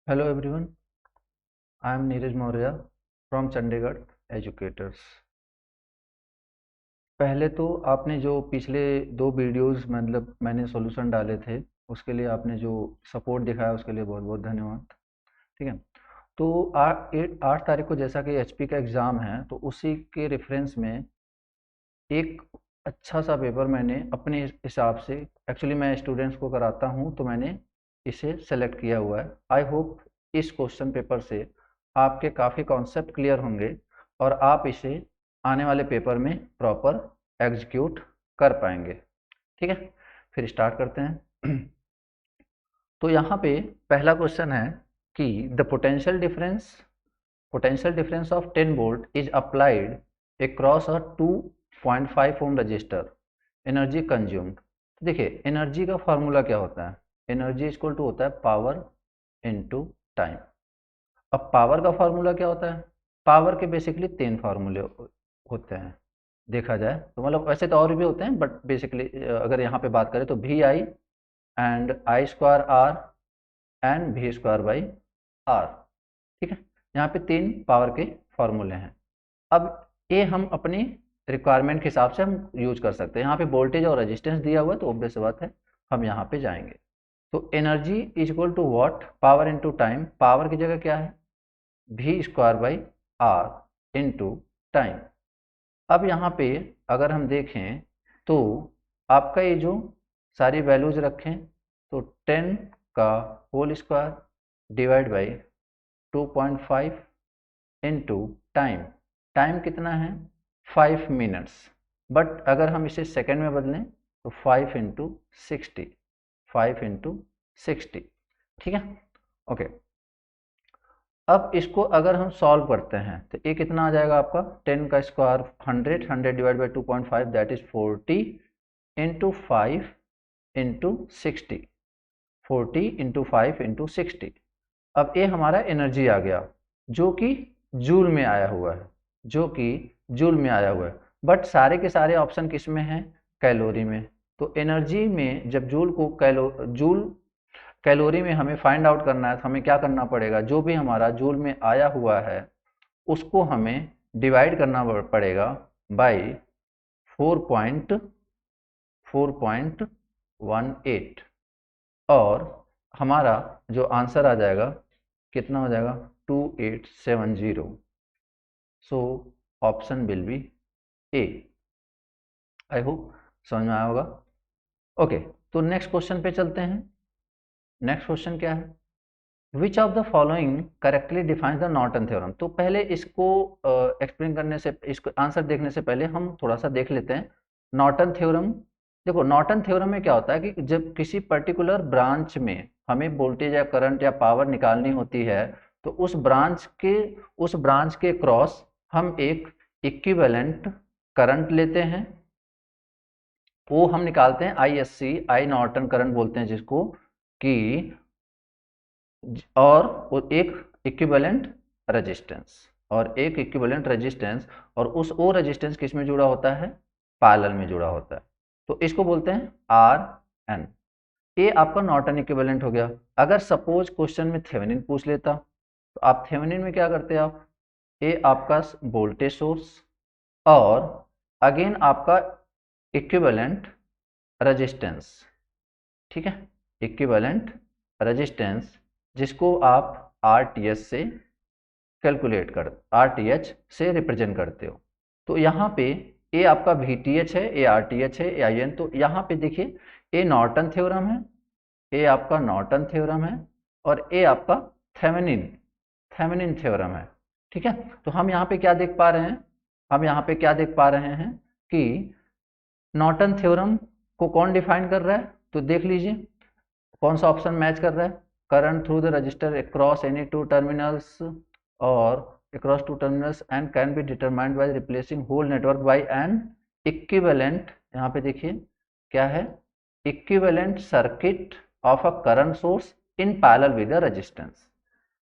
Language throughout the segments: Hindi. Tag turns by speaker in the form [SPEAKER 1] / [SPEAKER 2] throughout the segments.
[SPEAKER 1] Hello everyone, I am Neeraj Maurya from Chandigarh Educators। पहले तो आपने जो पिछले दो वीडियोस मतलब मैंने सॉल्यूशन डाले थे उसके लिए आपने जो सपोर्ट दिखाया उसके लिए बहुत बहुत धन्यवाद। ठीक है, तो 8 तारीख को जैसा कि एचपी का एग्ज़ाम है तो उसी के रेफरेंस में एक अच्छा सा पेपर मैंने अपने हिसाब से, एक्चुअली मैं स्टूडेंट्स को कराता हूँ तो मैंने इसे सेलेक्ट किया हुआ है। आई होप इस क्वेश्चन पेपर से आपके काफ़ी कॉन्सेप्ट क्लियर होंगे और आप इसे आने वाले पेपर में प्रॉपर एग्जीक्यूट कर पाएंगे। ठीक है, फिर स्टार्ट करते हैं। तो यहाँ पे पहला क्वेश्चन है कि the potential difference of 10 volt is applied across a 2.5 ohm resistor, energy consumed. देखिए एनर्जी का फॉर्मूला क्या होता है, एनर्जी इक्वल टू होता है पावर इनटू टाइम। अब पावर का फॉर्मूला क्या होता है, पावर के बेसिकली 3 फार्मूले होते हैं देखा जाए तो, मतलब वैसे तो और भी होते हैं बट बेसिकली अगर यहाँ पे बात करें तो V I and I square R and V square by R. ठीक है, यहाँ पे 3 पावर के फॉर्मूले हैं। अब ये हम अपनी रिक्वायरमेंट के हिसाब से हम यूज कर सकते हैं। यहाँ पे वोल्टेज और रेजिस्टेंस दिया हुआ है तो ऑब्वियस बात है हम यहाँ पे जाएंगे। तो energy is equal to watt, power into time. Power की जगह क्या है, V square by R into time. अब यहाँ पे अगर हम देखें तो आपका ये जो सारी वैल्यूज रखें तो 10 का whole square divide by 2.5 into time. Time कितना है 5 मिनट्स, बट अगर हम इसे सेकंड में बदलें तो 5 इंटू 60, 5 इंटू 60। ठीक है, ओके। अब इसको अगर हम सॉल्व करते हैं तो ये कितना आ जाएगा आपका, 10 का square 100, 100 divide by 2.5 that is 40 into 5 into 60, 40 into 5 into 60। अब ये हमारा एनर्जी आ गया जो कि जूल में आया हुआ है, जो कि जूल में आया हुआ है, बट सारे के सारे ऑप्शन किस में हैं, कैलोरी में। तो एनर्जी में जब जूल कैलोरी में हमें फाइंड आउट करना है तो हमें क्या करना पड़ेगा, जो भी हमारा जूल में आया हुआ है उसको हमें डिवाइड करना पड़ेगा बाई 4.18 और हमारा जो आंसर आ जाएगा कितना हो जाएगा 2870। सो option will B A. I hope समझ में आया होगा। ओके, तो नेक्स्ट क्वेश्चन पे चलते हैं। नेक्स्ट क्वेश्चन क्या है, विच of the following correctly defines the Norton theorem. तो पहले इसको एक्सप्लेन करने से, इसको आंसर देखने से पहले हम थोड़ा सा देख लेते हैं नॉर्टन थ्योरम। देखो नॉर्टन थ्योरम में क्या होता है कि जब किसी पर्टिकुलर ब्रांच में हमें वोल्टेज या करंट या पावर निकालनी होती है तो उस ब्रांच के क्रॉस हम एक इक्विवेलेंट करंट लेते हैं, वो हम निकालते हैं आईएससी, आई नॉर्टन करंट बोलते हैं जिसको, कि और एक इक्विवेलेंट रेजिस्टेंस और उस ओ रेजिस्टेंस किस में जुड़ा होता है, पैरेलल में जुड़ा होता है। तो इसको बोलते हैं आर एन। ये आपका नॉर्टन इक्विवेलेंट हो गया। अगर सपोज क्वेश्चन में थेवेनिन पूछ लेता तो आप थेवेनिन में क्या करते हैं, आप ये आपका वोल्टेज सोर्स और अगेन आपका इक्विवेलेंट रेजिस्टेंस। ठीक है, इक्विवेलेंट रेजिस्टेंस जिसको आप आरटीएच से आरटीएच से रिप्रेजेंट करते हो। तो यहाँ पे ए आपका वीटीएच है, ए आरटीएच है, ए आईएन। तो यहाँ पे देखिए ए नॉर्टन थ्योरम है, ए आपका नॉर्टन थ्योरम है और ए आपका थेवेनिन थ्योरम है। ठीक है, तो हम यहाँ पे क्या देख पा रहे हैं, हम यहाँ पे क्या देख पा रहे हैं कि नॉर्टन थ्योरम को कौन डिफाइन कर रहा है, तो देख लीजिए कौन सा ऑप्शन मैच कर रहा है, current through the register across any two terminals और across two terminals and can be determined by replacing whole network by an equivalent, यहाँ पे देखिए क्या है, equivalent circuit of a current source in parallel with the resistance।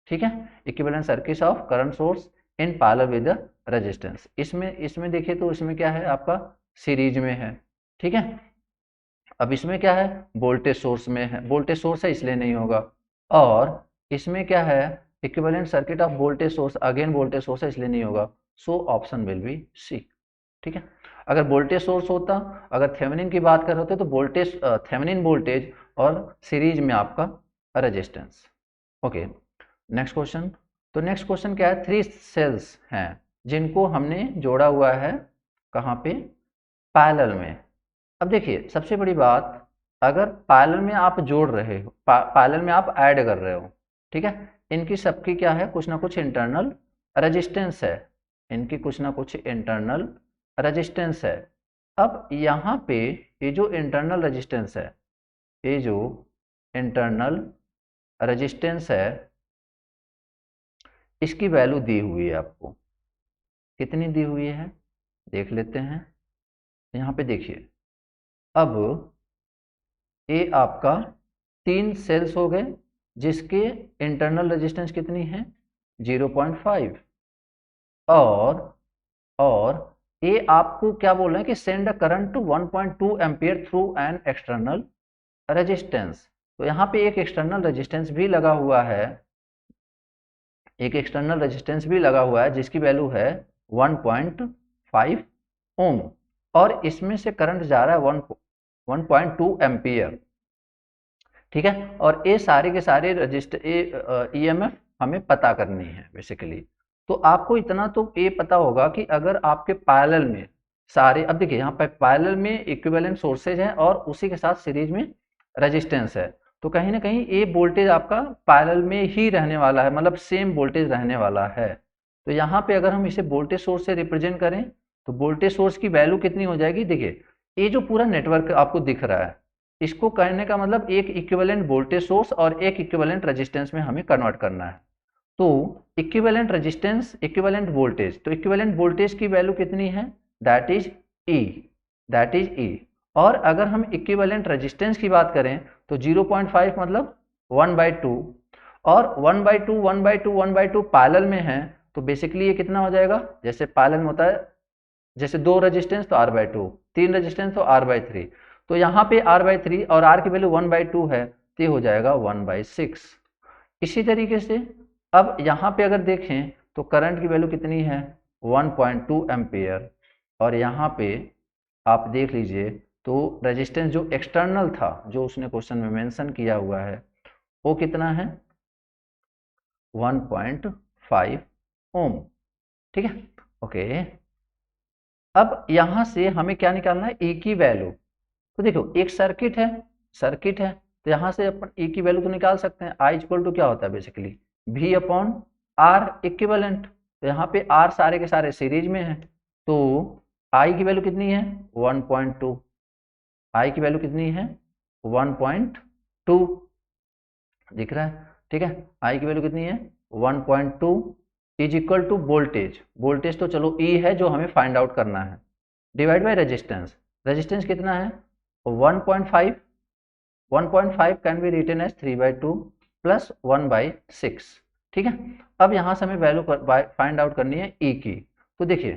[SPEAKER 1] ठीक है, equivalent circuit of current source in parallel with the resistance। इसमें देखिए तो इसमें क्या है आपका सीरीज में है। ठीक है, अब इसमें क्या है वोल्टेज सोर्स में है, वोल्टेज सोर्स है इसलिए नहीं होगा। और इसमें क्या है, equivalent circuit of voltage source, again voltage source है इसलिए नहीं होगा, so option will be C. ठीक है, अगर वोल्टेज सोर्स होता, अगर थेवेनिन की बात कर रहे होते तो वोल्टेज, थेवेनिन वोल्टेज और सीरीज में आपका रेजिस्टेंस। Okay, next question. तो नेक्स्ट क्वेश्चन क्या है, 3 सेल्स हैं जिनको हमने जोड़ा हुआ है कहाँ पे, पैरेलल में। अब देखिए सबसे बड़ी बात, अगर पैरेलल में आप जोड़ रहे हो, पैरेलल में आप ऐड कर रहे हो, ठीक है, इनकी सबकी क्या है, कुछ ना कुछ इंटरनल रेजिस्टेंस है, इनकी कुछ ना कुछ इंटरनल रेजिस्टेंस है। अब यहाँ पे ये जो इंटरनल रेजिस्टेंस है, ये जो इंटरनल रेजिस्टेंस है, इसकी वैल्यू दी हुई है आपको, कितनी दी हुई है देख लेते हैं। यहाँ पे देखिए, अब ये आपका 3 सेल्स हो गए जिसके इंटरनल रेजिस्टेंस कितनी है 0.5, और ये आपको क्या बोल रहे हैं कि send a current to 1.2 ampere through an external resistance. तो यहाँ पे एक एक्सटर्नल रेजिस्टेंस भी लगा हुआ है, एक एक्सटर्नल रेजिस्टेंस भी लगा हुआ है जिसकी वैल्यू है 1.5 ओम, और इसमें से करंट जा रहा है 1.2 एम्पियर। ठीक है, और ये सारे के सारे रजिस्टर ईएमएफ हमें पता करनी है बेसिकली। तो आपको इतना तो ये पता होगा कि अगर आपके पैरेलल में सारे, अब देखिए यहाँ पे पैरेलल में इक्विवेलेंट सोर्सेज है और उसी के साथ सीरीज में रेजिस्टेंस है, तो कहीं ना कहीं ये वोल्टेज आपका पैरेलल में ही रहने वाला है, मतलब सेम वोल्टेज रहने वाला है। तो यहाँ पे अगर हम इसे वोल्टेज सोर्स से रिप्रेजेंट करें तो वोल्टेज सोर्स की वैल्यू कितनी हो जाएगी, देखिए ये जो पूरा नेटवर्क आपको दिख रहा है, इसको करने का मतलब एक इक्विवेलेंट वोल्टेज सोर्स और एक इक्विवेलेंट रेजिस्टेंस में हमें कन्वर्ट करना है। तो इक्विवेलेंट रेजिस्टेंस, इक्विवेलेंट वोल्टेज, तो इक्विवेलेंट वोल्टेज की वैल्यू कितनी है, that is E, that is E. और अगर हम इक्विवेलेंट रेजिस्टेंस की बात करें तो 0.5 मतलब 1/2, और 1/2 1/2 1/2 पैरेलल में है, तो बेसिकली ये कितना हो जाएगा, जैसे पैरेलल में होता है, जैसे 2 रेजिस्टेंस तो r/2, 3 रेजिस्टेंस तो r/3, तो यहाँ पे r/3 और r की वैल्यू 1/2 है, तो ये हो जाएगा 1/6। इसी तरीके से अब यहाँ पे अगर देखें तो करंट की वैल्यू कितनी है 1.2 एम्पियर, और यहाँ पे आप देख लीजिए तो रेजिस्टेंस जो एक्सटर्नल था, जो उसने क्वेश्चन में मेंशन किया हुआ है, वो कितना है 1.5 ओम। ठीक है, ओके। अब यहाँ से हमें क्या निकालना है, ए की वैल्यू। तो देखो एक सर्किट है तो यहाँ से अपन ए की वैल्यू तो निकाल सकते हैं, आई इक्वल टू क्या होता है basically V upon R equivalent. तो यहाँ पे आर सारे के सारे सीरीज में है, तो आई की वैल्यू कितनी है 1.2, आई की वैल्यू कितनी है 1.2 दिख रहा है। ठीक है, आई की वैल्यू कितनी है 1.2 is equal to voltage, voltage तो चलो ई है जो हमें फाइंड आउट करना है, डिवाइड बाय रेजिस्टेंस, रेजिस्टेंस कितना है 1.5, 1.5 can be written as 3/2 plus 1/6। ठीक है, अब यहाँ से हमें वैल्यू फाइंड आउट करनी है ई की। तो देखिए,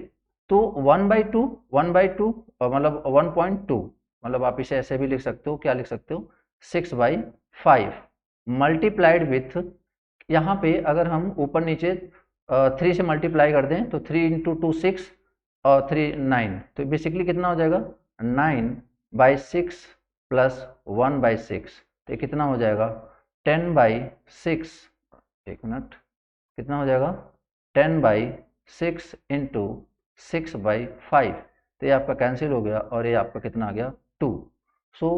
[SPEAKER 1] तो 1/2 1/2 मतलब 1.2, मतलब आप इसे ऐसे भी लिख सकते हो, क्या लिख सकते हो 6/5 मल्टीप्लाइड विथ, यहाँ पे अगर हम ऊपर नीचे 3 से मल्टीप्लाई कर दें तो 3 इंटू 2 6 और 3 9, तो बेसिकली कितना हो जाएगा 9/6 प्लस 1/6, तो ये कितना हो जाएगा 10/6, एक मिनट, कितना हो जाएगा 10/6 इंटू 6/5, तो ये आपका कैंसिल हो गया और ये आपका कितना आ गया 2। सो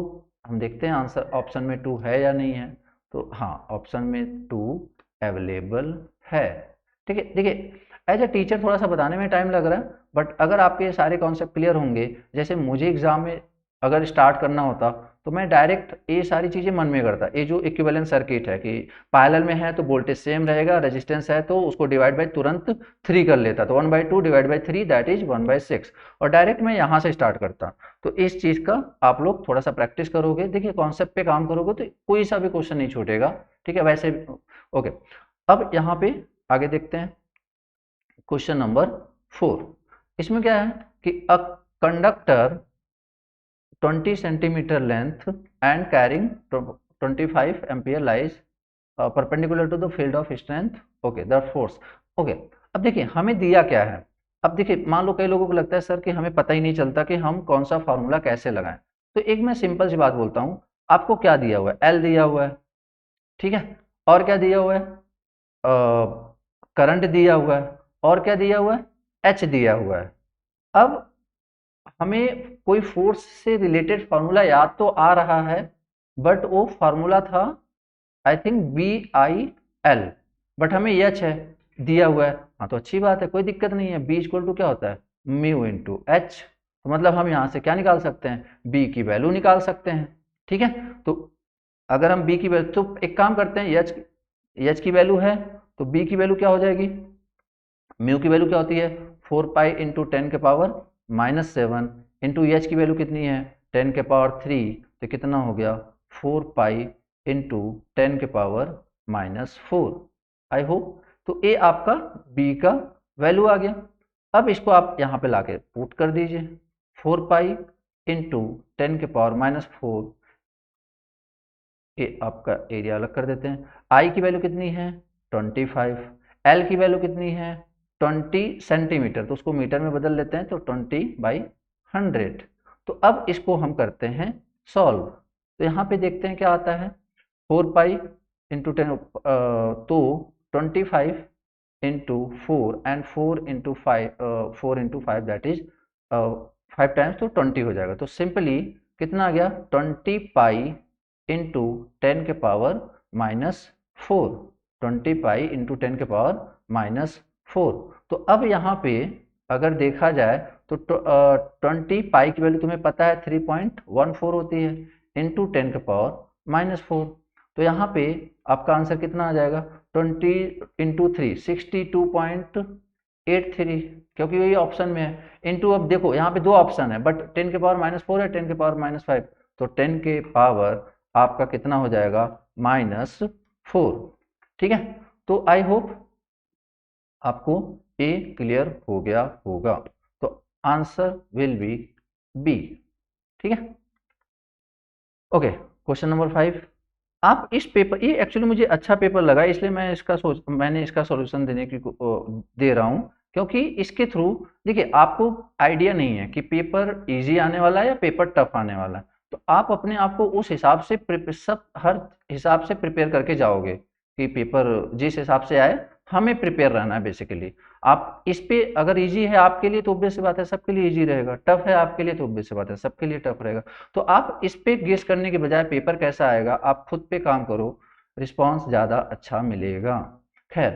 [SPEAKER 1] हम देखते हैं आंसर ऑप्शन में 2 है या नहीं है, तो हाँ ऑप्शन में 2 अवेलेबल है। ठीक है, देखिए एज ए टीचर थोड़ा सा बताने में टाइम लग रहा है, बट अगर आपके ये सारे कॉन्सेप्ट क्लियर होंगे, जैसे मुझे एग्जाम में अगर स्टार्ट करना होता तो मैं डायरेक्ट ये सारी चीज़ें मन में करता, ये जो इक्विवेलेंट सर्किट है कि पैरेलल में है तो वोल्टेज सेम रहेगा, रेजिस्टेंस है तो उसको डिवाइड बाय तुरंत 3 कर लेता, तो 1/2 डिवाइड बाय 3 दैट इज 1/6, और डायरेक्ट मैं यहाँ से स्टार्ट करता। तो इस चीज़ का आप लोग थोड़ा सा प्रैक्टिस करोगे, देखिए कॉन्सेप्ट पे काम करोगे तो कोई सा भी क्वेश्चन नहीं छूटेगा। ठीक है, वैसे ओके। अब यहाँ पे आगे देखते हैं क्वेश्चन नंबर 4। इसमें क्या है कि अ conductor 20 centimetre length and carrying 25 ampere lies perpendicular to the field of strength, okay the force, okay. अब देखिए हमें दिया क्या है, अब देखिए मान लो कई लोगों को लगता है सर कि हमें पता ही नहीं चलता कि हम कौन सा फार्मूला कैसे लगाएं, तो एक मैं सिंपल सी बात बोलता हूं, आपको क्या दिया हुआ है, एल दिया हुआ है, ठीक है, और क्या दिया हुआ है, करंट दिया हुआ है, और क्या दिया हुआ है, एच दिया हुआ है। अब हमें कोई फोर्स से रिलेटेड फार्मूला याद तो आ रहा है, बट वो फार्मूला था I think B I L, but हमें एच है दिया हुआ है, हाँ तो अच्छी बात है, कोई दिक्कत नहीं है, बी इक्वल टू क्या होता है, म्यू इंटू एच, तो मतलब हम यहाँ से क्या निकाल सकते हैं, बी की वैल्यू निकाल सकते हैं, ठीक है। तो अगर हम बी की वैल्यू, तो एक काम करते हैं, एच की वैल्यू है तो बी की वैल्यू क्या हो जाएगी, म्यू की वैल्यू क्या होती है, 4 पाई इंटू 10⁻⁻⁷ इंटू एच की वैल्यू कितनी है, 10⁻3, तो कितना हो गया 4 पाई इंटू 10⁻⁻⁴। आई होप तो ये आपका बी का वैल्यू आ गया। अब इसको आप यहाँ पे लाके पुट कर दीजिए, 4 पाई इंटू 10⁻⁻⁴, ये आपका एरिया अलग कर देते हैं। आई की वैल्यू कितनी है 25, एल की वैल्यू कितनी है 20 सेंटीमीटर, तो उसको मीटर में बदल लेते हैं, तो 20/100। तो अब इसको हम करते हैं सॉल्व, तो यहाँ पे देखते हैं क्या आता है, 4 पाई इंटू 10, तो 25 into 4 and 4 into 5 that is 5 times, तो 20 हो जाएगा। तो सिंपली कितना आ गया 20 पाई इंटू 10⁻⁻⁴, 20 पाई इंटू 10⁻⁻⁴। तो अब यहाँ पे अगर देखा जाए तो 20 पाई की वैल्यू तुम्हें पता है 3.14 होती है, इंटू 10⁻⁻⁴, तो यहाँ पे आपका आंसर कितना आ जाएगा 20 इंटू 3 62.83, क्योंकि वही ऑप्शन में है, इंटू, अब देखो यहाँ पे दो ऑप्शन है, बट 10⁻⁻⁴ है 10⁻⁻�5, तो 10 के पावर आपका कितना हो जाएगा -4, ठीक है। तो आई होप आपको ए क्लियर हो गया होगा, तो आंसर विल बी बी, ठीक है। ओके, क्वेश्चन नंबर 5, आप इस पेपर, ये एक्चुअली मुझे अच्छा पेपर लगा, इसलिए मैंने इसका सॉल्यूशन देने की दे रहा हूँ, क्योंकि इसके थ्रू देखिए आपको आइडिया नहीं है कि पेपर इजी आने वाला है या पेपर टफ आने वाला है, तो आप अपने आप को उस हिसाब से सब हर हिसाब से प्रिपेयर करके जाओगे कि पेपर जिस हिसाब से आए हमें प्रिपेयर रहना है बेसिकली। आप इस पे अगर इजी है आपके लिए तो ऑब्वियस सी बात है सबके लिए इजी रहेगा, टफ है आपके लिए तो ऑब्वियस सी बात है सबके लिए टफ रहेगा। तो आप इस पे गेस करने के बजाय पेपर कैसा आएगा आप खुद पे काम करो, रिस्पॉन्स ज़्यादा अच्छा मिलेगा। खैर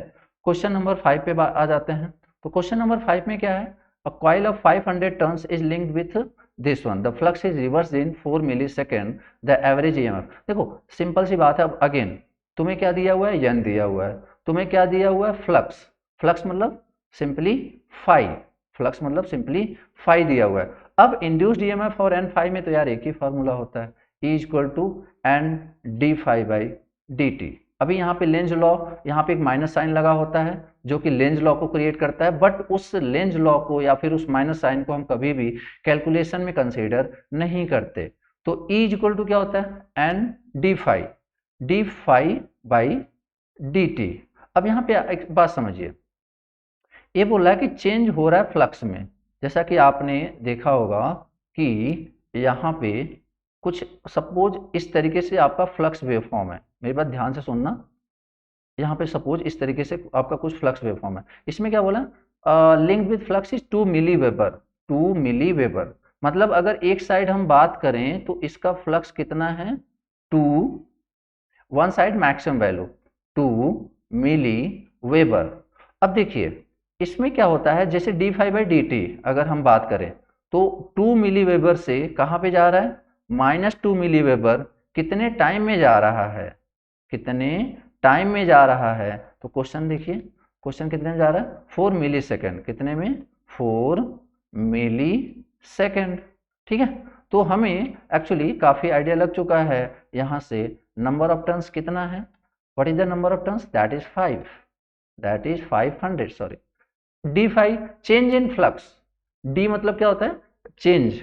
[SPEAKER 1] क्वेश्चन नंबर 5 पे आ जाते हैं। तो क्वेश्चन नंबर 5 में क्या है, a coil of 500 turns is linked with this one, the flux is reverse in 4 millisecond, the average EMF. देखो सिंपल सी बात है, अब अगेन तुम्हें क्या दिया हुआ है, एन दिया हुआ है, तुम्हें क्या दिया हुआ है, फ्लक्स, फ्लक्स मतलब सिंपली फाई, फ्लक्स मतलब सिंपली फाई दिया हुआ है। अब इंड्यूस्ड ईएमएफ और एन फाई में तो यार एक ही फार्मूला होता है, E equal to N D phi by D T. अभी यहाँ पे लेंज लॉ, यहाँ पे एक माइनस साइन लगा होता है जो कि लेंज लॉ को क्रिएट करता है, बट उस लेंज लॉ को या फिर उस माइनस साइन को हम कभी भी कैलकुलेशन में कंसीडर नहीं करते। तो E इक्वल टू क्या होता है, N D phi by D T. अब यहाँ पे एक बात समझिए, ये बोल रहा है कि चेंज हो रहा है फ्लक्स में, जैसा कि आपने देखा होगा कि यहाँ पे कुछ सपोज इस तरीके से आपका फ्लक्स वेवफॉर्म है, मेरी बात ध्यान से सुनना, यहाँ पे सपोज इस तरीके से आपका कुछ फ्लक्स वेवफॉर्म है, इसमें क्या बोला, link with flux is 2 milli weber, 2 milli weber, मतलब अगर एक साइड हम बात करें तो इसका फ्लक्स कितना है 2, one side maximum value 2 milli weber. अब देखिए इसमें क्या होता है, जैसे D phi by D T अगर हम बात करें तो 2 मिली वेबर से कहाँ पे जा रहा है, -2 मिली वेबर, कितने टाइम में जा रहा है, कितने टाइम में जा रहा है, तो क्वेश्चन देखिए, क्वेश्चन कितने में जा रहा है 4 मिली सेकेंड, कितने में 4 मिली सेकेंड, ठीक है। तो हमें एक्चुअली काफ़ी आइडिया लग चुका है यहाँ से, नंबर ऑफ टर्न्स कितना है, what is the number of turns, that is 5, that is 500, sorry. D phi change in flux, D मतलब क्या होता है चेंज,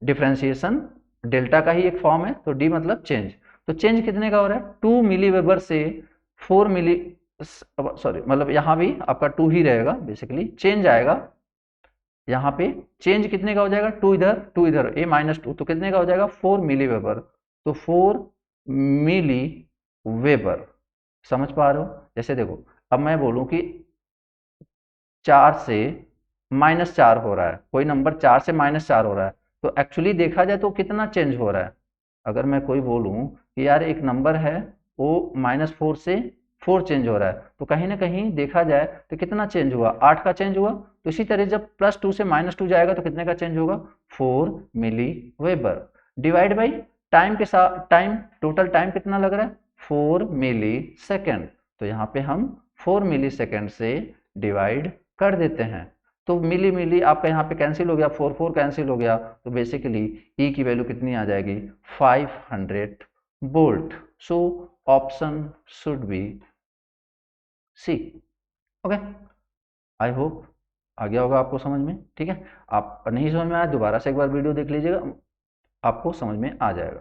[SPEAKER 1] डिफरेंशिएशन डेल्टा का ही एक फॉर्म है, तो डी मतलब चेंज, तो चेंज कितने का हो रहा है 2 मिली वेबर से 4 मिली, सॉरी मतलब यहाँ भी आपका 2 ही रहेगा, बेसिकली चेंज आएगा यहाँ पे। चेंज कितने का हो जाएगा, 2 इधर 2 इधर, a -2, तो कितने का हो जाएगा 4 मिली वेबर। तो 4 मिली वेबर, समझ पा रहे हो। जैसे देखो अब मैं बोलूं कि 4 से -4 हो रहा है, कोई नंबर 4 से -4 हो रहा है, तो एक्चुअली देखा जाए तो कितना चेंज हो रहा है। अगर मैं कोई बोलूं कि यार एक नंबर है वो -4 से 4 चेंज हो रहा है, तो कहीं ना कहीं देखा जाए तो कितना चेंज हुआ, 8 का चेंज हुआ। तो इसी तरह जब +2 से -2 जाएगा तो कितने का चेंज होगा, 4 मिली वेबर। डिवाइड बाई टाइम के साथ, टाइम टोटल टाइम कितना लग रहा है 4 मिली सेकेंड, तो यहाँ पे हम 4 मिली सेकेंड से डिवाइड कर देते हैं। तो मिली मिली आपका यहाँ पे कैंसिल हो गया, 4 4 कैंसिल हो गया, तो बेसिकली ई की वैल्यू कितनी आ जाएगी 500 volt. So option should be C. Okay, I hope आ गया होगा आपको समझ में, ठीक है। आप नहीं समझ में आया दोबारा से एक बार वीडियो देख लीजिएगा, आपको समझ में आ जाएगा।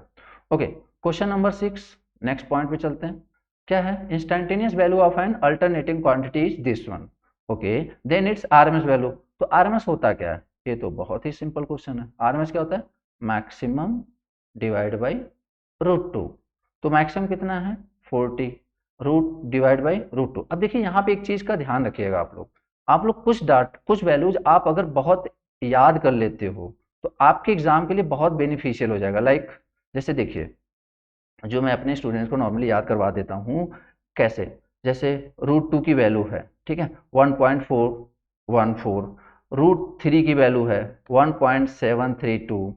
[SPEAKER 1] Okay, question number 6, next point पे चलते हैं। क्या है, instantaneous value of an alternating quantity is this one, okay then its RMS value. तो आरएमएस होता क्या है, ये तो बहुत ही सिंपल क्वेश्चन है। आरएमएस क्या होता है, मैक्सिमम डिवाइड बाई √2। तो मैक्सिमम कितना है 40, रूट डिवाइड बाई √2। अब देखिए यहाँ पे एक चीज का ध्यान रखिएगा आप लोग कुछ वैल्यूज आप अगर बहुत याद कर लेते हो तो आपके एग्जाम के लिए बहुत बेनिफिशियल हो जाएगा। लाइक जैसे देखिए, जो मैं अपने स्टूडेंट्स को नॉर्मली याद करवा देता हूँ कैसे, जैसे √2 की वैल्यू है, ठीक है 1.414, √3 की वैल्यू है 1.732,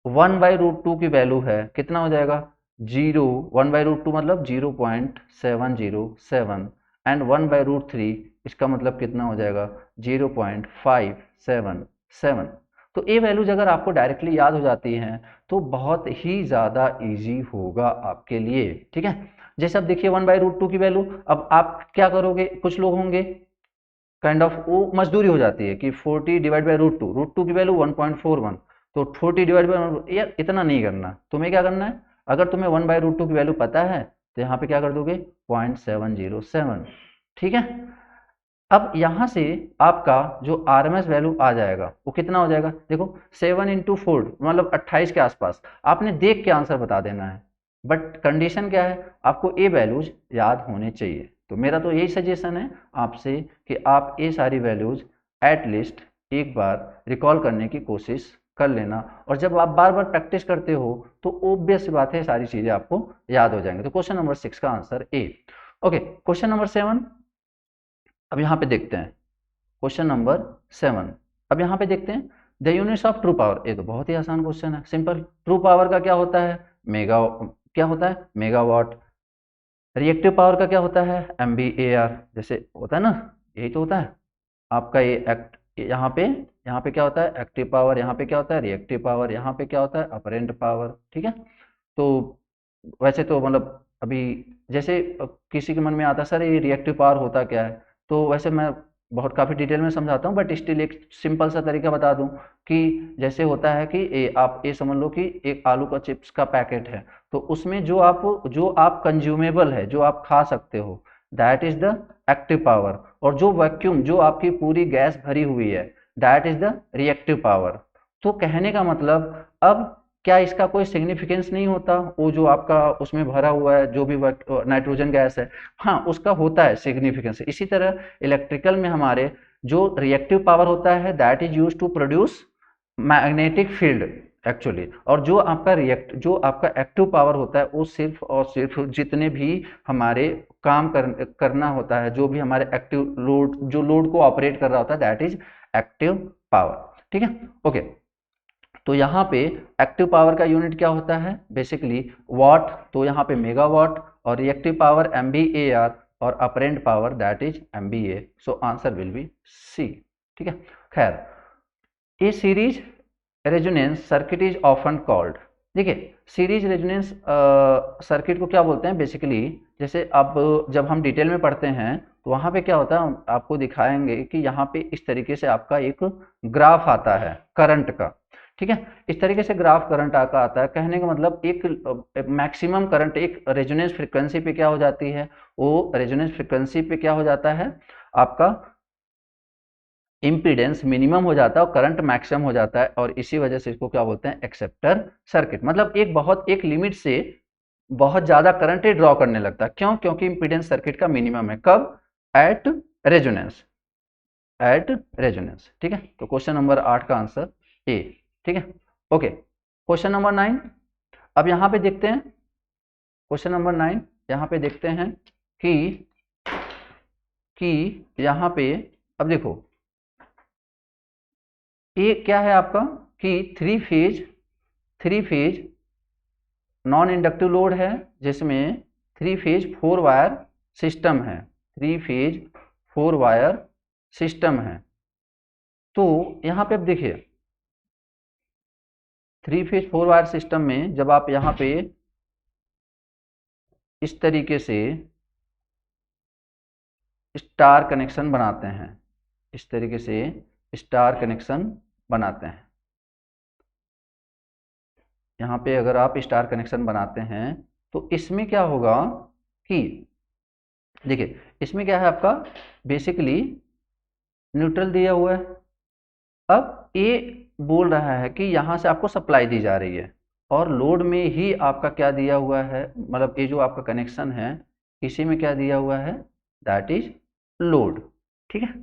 [SPEAKER 1] 1/√2 की वैल्यू है कितना हो जाएगा 0, 1/√2 मतलब 0.707, एंड 1/√3 इसका मतलब कितना हो जाएगा 0.577। तो ये वैल्यूज अगर आपको डायरेक्टली याद हो जाती हैं तो बहुत ही ज़्यादा इजी होगा आपके लिए, ठीक है। जैसे अब देखिए 1/√2 की वैल्यू, अब आप क्या करोगे, कुछ लोग होंगे काइंड ऑफ वो मजदूरी हो जाती है कि 40 डिवाइड बाई √2 की वैल्यू 1.41, तो 40 डिवाइड बाई, यार इतना नहीं करना, तुम्हें क्या करना है, अगर तुम्हें 1/√2 की वैल्यू पता है तो यहाँ पे क्या कर दोगे 0.707, ठीक है। अब यहाँ से आपका जो आरएमएस वैल्यू आ जाएगा वो कितना हो जाएगा, देखो 7 × 4 मतलब 28 के आसपास, आपने देख के आंसर बता देना है। बट कंडीशन क्या है, आपको ये वैल्यूज याद होने चाहिए। तो मेरा तो यही सजेशन है आपसे कि आप ये सारी वैल्यूज एटलीस्ट एक बार रिकॉल करने की कोशिश कर लेना, और जब आप बार बार प्रैक्टिस करते हो तो ऑब्वियस बात है सारी चीजें आपको याद हो जाएंगे। तो क्वेश्चन नंबर 6 का answer A. Okay, question number 7, अब यहाँ पे देखते हैं क्वेश्चन नंबर 7। अब यहाँ पे देखते हैं the units of true power. ये तो बहुत ही आसान क्वेश्चन है, सिंपल। ट्रू पावर का क्या होता है मेगा, क्या होता है मेगावाट। रिएक्टिव पावर का क्या होता है MVAR, जैसे होता है ना, यही तो होता है आपका ये एक्ट। यहाँ पे क्या होता है एक्टिव पावर, यहाँ पे क्या होता है रिएक्टिव पावर, यहाँ पे क्या होता है अपरेंट पावर, ठीक है। तो वैसे तो मतलब अभी जैसे किसी के मन में आता है सर ये रिएक्टिव पावर होता क्या है, तो वैसे मैं बहुत काफ़ी डिटेल में समझाता हूँ, बट स्टिल एक सिंपल सा तरीका बता दूँ कि जैसे होता है कि आप ये समझ लो कि एक आलू का चिप्स का पैकेट है, तो उसमें जो आप कंज्यूमेबल है, जो आप खा सकते हो, that is the active power. और जो वैक्यूम, जो आपकी पूरी गैस भरी हुई है, that is the reactive power. तो कहने का मतलब, अब क्या इसका कोई सिग्निफिकेंस नहीं होता, वो जो आपका उसमें भरा हुआ है जो भी नाइट्रोजन गैस है, हाँ उसका होता है सिग्निफिकेंस। इसी तरह इलेक्ट्रिकल में हमारे जो रिएक्टिव पावर होता है that is used to produce magnetic field actually, और जो आपका एक्टिव पावर होता है वो सिर्फ और सिर्फ जितने भी हमारे काम करना होता है, जो भी हमारे एक्टिव लोड, जो लोड को ऑपरेट कर रहा होता है, दैट इज एक्टिव पावर, ठीक है। ओके, तो यहाँ पे एक्टिव पावर का यूनिट क्या होता है बेसिकली वाट, तो यहाँ पे मेगावाट, और रिएक्टिव पावर MVAR, और apparent power that is MVA। So answer will be C, ठीक है। खैर, ये series resonance circuit is often called, देखिए सीरीज रेजोनेंस सर्किट को क्या बोलते हैं बेसिकली, जैसे अब जब हम डिटेल में पढ़ते हैं तो वहाँ पे क्या होता है, आपको दिखाएंगे कि यहाँ पे इस तरीके से आपका एक ग्राफ आता है करंट का, ठीक है। इस तरीके से ग्राफ करंट का आता है। कहने का मतलब एक मैक्सिमम करंट एक रेजोनेंस फ्रीक्वेंसी पे क्या हो जाती है, वो रेजोनेंस फ्रीक्वेंसी पे क्या हो जाता है, आपका इम्पीडेंस मिनिमम हो जाता है और करंट मैक्सिमम हो जाता है, और इसी वजह से इसको क्या बोलते हैं, एक्सेप्टर सर्किट। मतलब एक लिमिट से बहुत ज्यादा करंट ड्रॉ करने लगता है। क्यों? क्योंकि इम्पीडेंस सर्किट का मिनिमम है। कब? At resonance, at resonance. ठीक है, तो क्वेश्चन नंबर 8 का आंसर ए। ठीक है, ओके। क्वेश्चन नंबर 9 अब यहां पे देखते हैं। क्वेश्चन नंबर 9 यहां पे देखते हैं कि यहां पे अब देखो ये क्या है आपका कि three phase non inductive load है, जिसमें थ्री फेज 4 वायर सिस्टम है, थ्री फेज 4 वायर सिस्टम है। तो यहां पे अब देखिए थ्री फेज 4 वायर सिस्टम में जब आप यहां पे इस तरीके से स्टार कनेक्शन बनाते हैं, इस तरीके से स्टार कनेक्शन बनाते हैं, यहाँ पे अगर आप स्टार कनेक्शन बनाते हैं तो इसमें क्या होगा कि देखिए इसमें क्या है आपका बेसिकली न्यूट्रल दिया हुआ है। अब ये बोल रहा है कि यहाँ से आपको सप्लाई दी जा रही है और लोड में ही आपका क्या दिया हुआ है, मतलब ये जो आपका कनेक्शन है इसी में क्या दिया हुआ है, दैट इज लोड। ठीक है,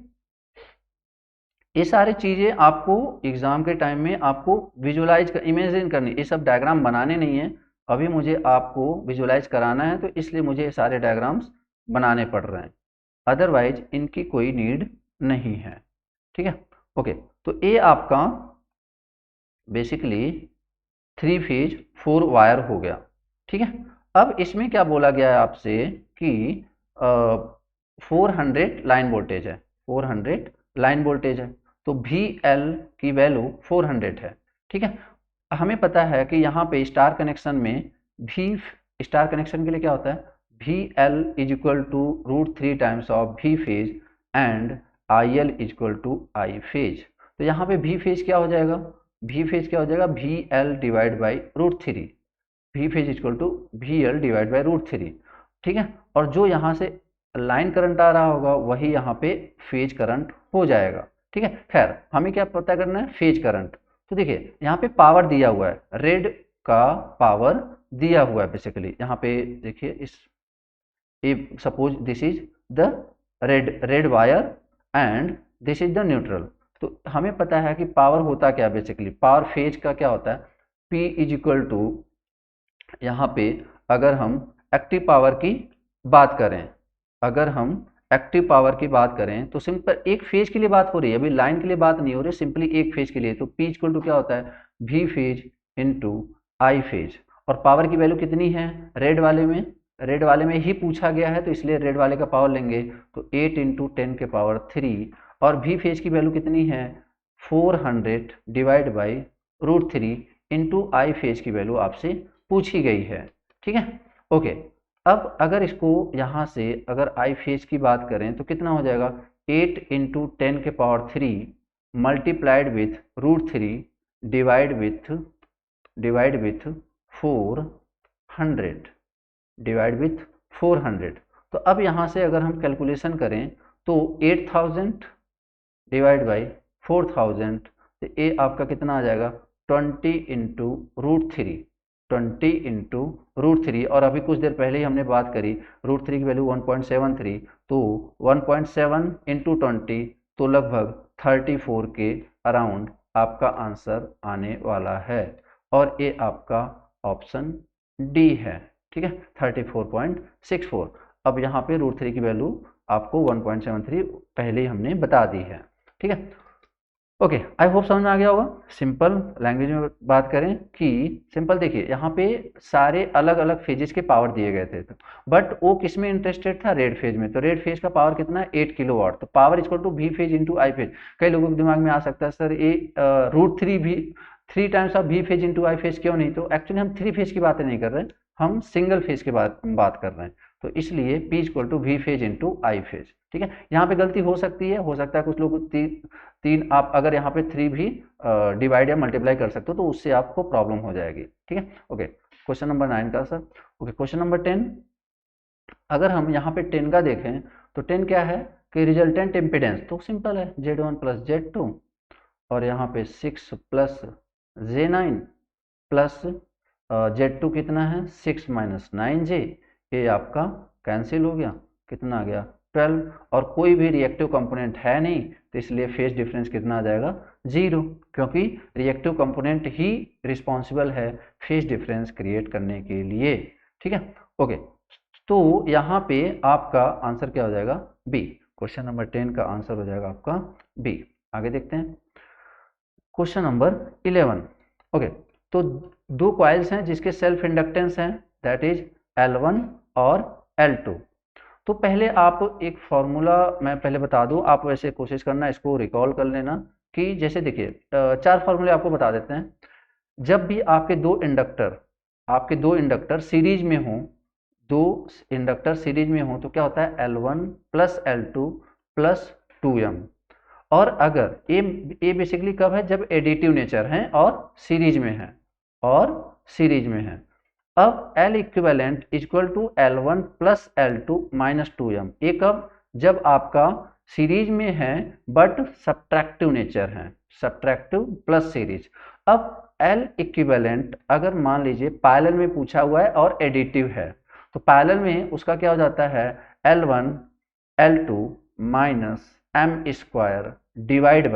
[SPEAKER 1] ये सारी चीज़ें आपको एग्जाम के टाइम में आपको विजुलाइज इमेजिन करनी, ये सब डायग्राम बनाने नहीं है, अभी मुझे आपको विजुलाइज कराना है, तो इसलिए मुझे ये सारे डायग्राम्स बनाने पड़ रहे हैं, अदरवाइज इनकी कोई नीड नहीं है। ठीक है, ओके। तो ये आपका बेसिकली थ्री फेज 4 वायर हो गया। ठीक है, अब इसमें क्या बोला गया है आपसे कि 400 लाइन वोल्टेज है, 400 लाइन वोल्टेज है, तो वी एल की वैल्यू 400 है। ठीक है, हमें पता है कि यहाँ पे स्टार कनेक्शन में वी स्टार कनेक्शन के लिए क्या होता है, V L is equal to √3 times of V phase and I L is equal to I phase. तो यहाँ पे वी फेज क्या हो जाएगा, वी फेज क्या हो जाएगा, V L divide by √3, V phase equal to V L divide by √3। ठीक है, और जो यहाँ से लाइन करंट आ रहा होगा वही यहाँ पे फेज करंट हो जाएगा। ठीक है, खैर हमें क्या पता करना है, फेज करंट। तो देखिए यहाँ पे पावर दिया हुआ है, रेड का पावर दिया हुआ है बेसिकली। यहाँ पे देखिए इस suppose this is the red wire and this is the neutral. तो हमें पता है कि पावर होता क्या, बेसिकली पावर फेज का क्या होता है, P इज इक्वल टू, यहाँ पे अगर हम एक्टिव पावर की बात करें, अगर हम एक्टिव पावर की बात करें तो सिंपल एक फेज के लिए बात हो रही है, अभी लाइन के लिए बात नहीं हो रही, सिंपली एक फेज के लिए। तो P इक्वल टू क्या होता है, V phase into I phase, और पावर की वैल्यू कितनी है, रेड वाले में ही पूछा गया है तो इसलिए रेड वाले का पावर लेंगे, तो 8 इंटू 10 के पावर 3, और वी फेज की वैल्यू कितनी है 400 divide by √3 into I phase की वैल्यू आपसे पूछी गई है। ठीक है, ओके। अब अगर इसको यहाँ से अगर आई फेज की बात करें तो कितना हो जाएगा, 8 इंटू 10 के power 3 multiplied with √3 divide with 400 तो अब यहाँ से अगर हम कैलकुलेशन करें तो 8000 डिवाइड बाई 4000, तो ये आपका कितना आ जाएगा 20 इंटू √3, 20 इंटू √3, और अभी कुछ देर पहले ही हमने बात करी √3 की वैल्यू 1.73, तो 1.7 इंटू 20 तो लगभग 34 के अराउंड आपका आंसर आने वाला है, और ये आपका ऑप्शन डी है। ठीक है, 34.64। अब यहाँ पे √3 की वैल्यू आपको 1.73 पहले ही हमने बता दी है। ठीक है, ओके, आई होप समझ में आ गया होगा। सिंपल लैंग्वेज में बात करें कि सिंपल देखिए यहाँ पे सारे अलग अलग फेजेस के पावर दिए गए थे, बट वो किस में इंटरेस्टेड था, रेड फेज में। तो रेड फेज का पावर कितना है 8 किलोवाट, तो power equal to V phase into I phase. कई लोगों के दिमाग में आ सकता है सर ये √3 भी 3 times of V phase into I phase क्यों नहीं, तो एक्चुअली हम 3 फेज की बातें नहीं कर रहे, हम सिंगल फेज की बात कर रहे हैं, तो इसलिए P equal to V phase into I phase. ठीक है, यहाँ पे गलती हो सकती है, हो सकता है कुछ लोग 3 आप अगर यहाँ पे 3 भी डिवाइड या मल्टीप्लाई कर सकते हो तो उससे आपको प्रॉब्लम हो जाएगी, ठीक है। ओके, क्वेश्चन नंबर 9 का सर। ओके, क्वेश्चन नंबर 10, अगर हम यहाँ पे 10 का देखें तो 10 क्या है कि रिजल्टेंट इम्पिडेंस तो सिंपल है Z1 प्लस Z2, और यहाँ पे 6 प्लस J9 प्लस Z2 कितना है 6 माइनस 9J, ये आपका कैंसिल हो गया, कितना आ गया 12, और कोई भी रिएक्टिव कंपोनेंट है नहीं तो इसलिए फेज डिफरेंस कितना आ जाएगा 0, क्योंकि रिएक्टिव कंपोनेंट ही रिस्पॉन्सिबल है फेज डिफरेंस क्रिएट करने के लिए, ठीक है। ओके, तो यहाँ पे आपका आंसर क्या हो जाएगा बी, क्वेश्चन नंबर 10 का आंसर हो जाएगा आपका बी। आगे देखते हैं क्वेश्चन नंबर 11। ओके, तो दो कॉइल्स हैं जिसके सेल्फ इंडक्टेंस हैं दैट इज L1 और L2। तो पहले आप एक फॉर्मूला मैं पहले बता दूं, आप वैसे कोशिश करना इसको रिकॉल कर लेना कि जैसे देखिए 4 फॉर्मूले आपको बता देते हैं। जब भी आपके दो इंडक्टर सीरीज में हो, दो इंडक्टर सीरीज में हो तो क्या होता है L1 plus L2 plus 2M, और अगर ए बेसिकली कब है जब एडिटिव नेचर है और सीरीज में है, अब L equivalent equal to L1 plus L2 minus 2M, ये कब जब आपका सीरीज में है बट सब्ट्रैक्टिव नेचर है, सब्ट्रैक्टिव प्लस सीरीज। अब L इक्विवेलेंट अगर मान लीजिए पैरेलल में पूछा हुआ है और एडिटिव है तो पैरेलल में उसका क्या हो जाता है L1 L2 minus M square divide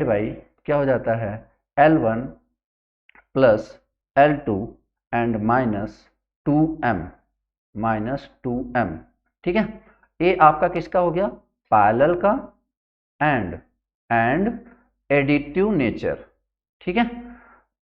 [SPEAKER 1] by क्या हो जाता है L1 plus L2 and minus 2M, ठीक है। ये आपका किसका हो गया पैरेलल का एंड एडिटिव नेचर, ठीक है,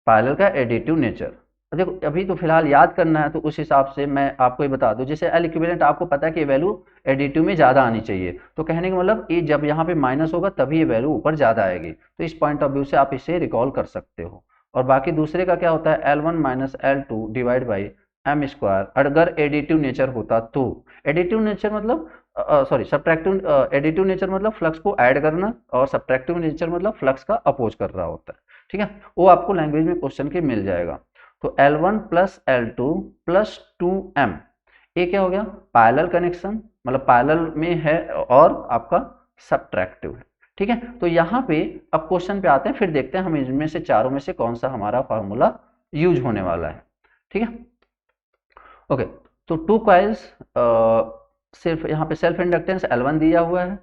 [SPEAKER 1] पैरेलल का एडिटिव नेचर। देखो अभी तो फिलहाल याद करना है तो उस हिसाब से मैं आपको ये बता दूं, जैसे L इक्विवेलेंट आपको पता है कि वैल्यू एडिटिव में ज़्यादा आनी चाहिए, तो कहने का मतलब ये जब यहाँ पे माइनस होगा तभी ये वैल्यू ऊपर ज़्यादा आएगी, तो इस पॉइंट ऑफ व्यू से आप इसे रिकॉल कर सकते हो। और बाकी दूसरे का क्या होता है L1 minus L2 divide by M square, अगर एडिटिव नेचर होता तो। एडिटिव नेचर मतलब सॉरी सब्ट्रैक्टिव, एडिटिव नेचर मतलब फ्लक्स को ऐड करना और सब्ट्रैक्टिव नेचर मतलब फ्लक्स का अपोज कर रहा होता है, ठीक है। वो आपको लैंग्वेज में क्वेश्चन के मिल जाएगा। तो L1 plus L2 plus 2M, ये क्या हो गया पैरेलल कनेक्शन, मतलब पैरेलल में है और आपका सब्ट्रैक्टिव है, ठीक है। तो यहाँ पे अब क्वेश्चन पे आते हैं, फिर देखते हैं हम इनमें से चारों में से कौन सा हमारा फार्मूला यूज होने वाला है, ठीक है। ओके, तो टू कॉइल्स, सिर्फ यहाँ पे सेल्फ इंडक्टेंस L1 दिया हुआ है,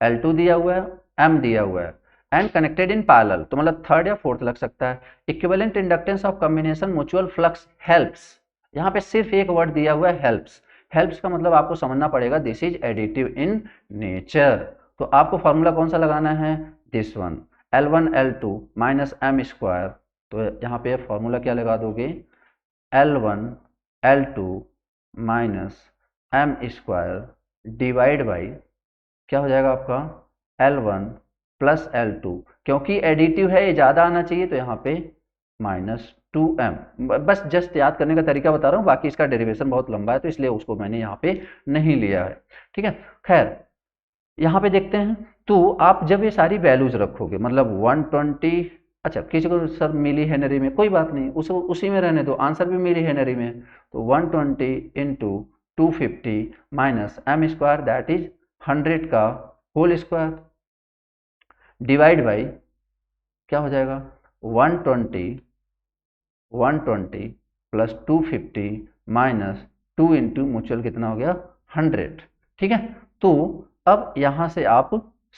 [SPEAKER 1] L2 दिया हुआ है, M दिया हुआ है एंड कनेक्टेड इन पैरेलल, तो मतलब थर्ड या फोर्थ लग सकता है। Equivalent inductance of combination mutual flux helps, यहाँ पे सिर्फ एक वर्ड दिया हुआ है हेल्प्स का मतलब आपको समझना पड़ेगा this is additive in nature, तो आपको फॉर्मूला कौन सा लगाना है this one L1 L2 minus M square, तो यहाँ पे फॉर्मूला क्या लगा दोगे L1 L2 minus M square divide by क्या हो जाएगा आपका L1 प्लस L2, क्योंकि एडिटिव है ये ज़्यादा आना चाहिए तो यहाँ पे माइनस 2M, बस जस्ट याद करने का तरीका बता रहा हूँ, बाकी इसका डेरिवेशन बहुत लंबा है तो इसलिए उसको मैंने यहाँ पे नहीं लिया है, ठीक है। खैर यहाँ पे देखते हैं, तो आप जब ये सारी वैल्यूज रखोगे मतलब 120, अच्छा किसी को सर मिली हेनरी में, कोई बात नहीं उसी में रहने दो, आंसर भी मिली हेनरी में, तो 120 into 250 minus M square that is 100 का होल स्क्वायर डिवाइड बाई क्या हो जाएगा 120 प्लस 250 माइनस 2 इंटू म्यूचुअल कितना हो गया 100, ठीक है। तो अब यहाँ से आप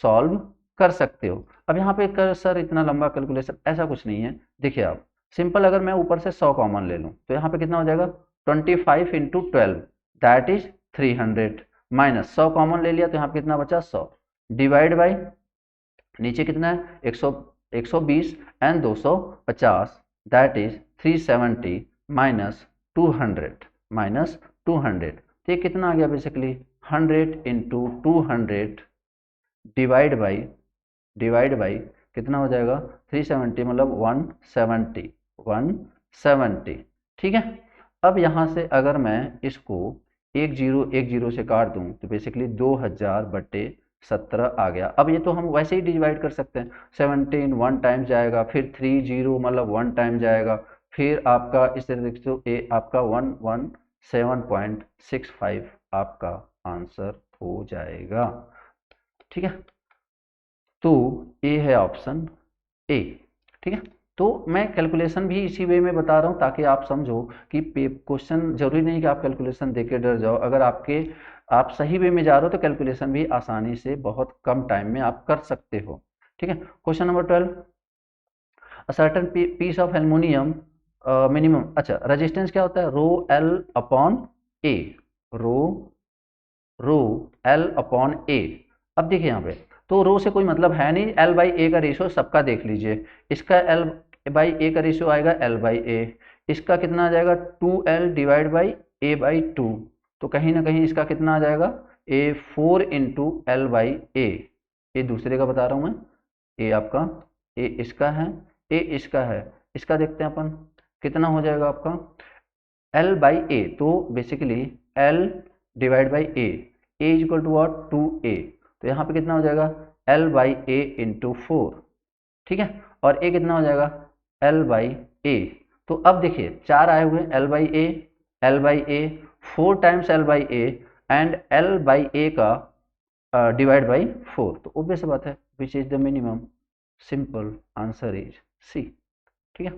[SPEAKER 1] सॉल्व कर सकते हो। अब यहाँ पे कर सर इतना लंबा कैलकुलेशन, ऐसा कुछ नहीं है, देखिए आप सिंपल, अगर मैं ऊपर से 100 कॉमन ले लूँ तो यहाँ पे कितना हो जाएगा 25 into 12 that is 300 minus 100 common ले लिया तो यहाँ पे कितना बचा 100 डिवाइड बाई नीचे कितना है 120 एंड 250 दैट इज 370 माइनस 200 तो ये कितना आ गया बेसिकली 100 इंटू 200 डिवाइड बाई कितना हो जाएगा 370 मतलब 170, ठीक है। अब यहाँ से अगर मैं इसको 10 से काट दूँ तो बेसिकली 2000 बटे 17 आ गया। अब ये तो हम वैसे ही डिवाइड कर सकते हैं, 17 1 टाइम जाएगा, फिर 3 0 मतलब 1 टाइम जाएगा, फिर आपका इस तरह से ए आपका 117.65 आपका आंसर हो जाएगा। ठीक है, तो ए है ऑप्शन ए। ठीक है, तो मैं कैलकुलेशन भी इसी वे में बता रहा हूँ ताकि आप समझो कि क्वेश्चन जरूरी नहीं कि आप कैलकुलेशन देके डर जाओ। अगर आप सही वे में जा रहे हो तो कैलकुलेशन भी आसानी से बहुत कम टाइम में आप कर सकते हो। ठीक है, question number 12, a certain piece of aluminium minimum, अच्छा रेजिस्टेंस क्या होता है, rho L upon A, rho rho L upon A. अब देखिए यहाँ पे तो रो से कोई मतलब है नहीं, एल बाई ए का रेशियो सबका देख लीजिए, इसका एल बाई ए का रेशियो आएगा एल बाई ए, इसका कितना आ जाएगा 2l divide by A by 2, तो कहीं ना कहीं इसका कितना आ जाएगा ए 4 इंटू एल बाई ए, ये दूसरे का बता रहा हूँ मैं, ए आपका ए इसका है, ए इसका है, इसका देखते हैं अपन कितना हो जाएगा आपका एल बाई ए, तो basically L divide by A is equal to what 2a, तो यहाँ पे कितना हो जाएगा एल बाई ए इंटू 4। ठीक है, और ए कितना हो जाएगा एल बाई ए, तो अब देखिए चार आए हुए L by A, L by A, 4 times L by A and L by A का डिवाइड बाई 4, तो ऑब्वियस बात है which is the minimum, simple answer is C. ठीक है,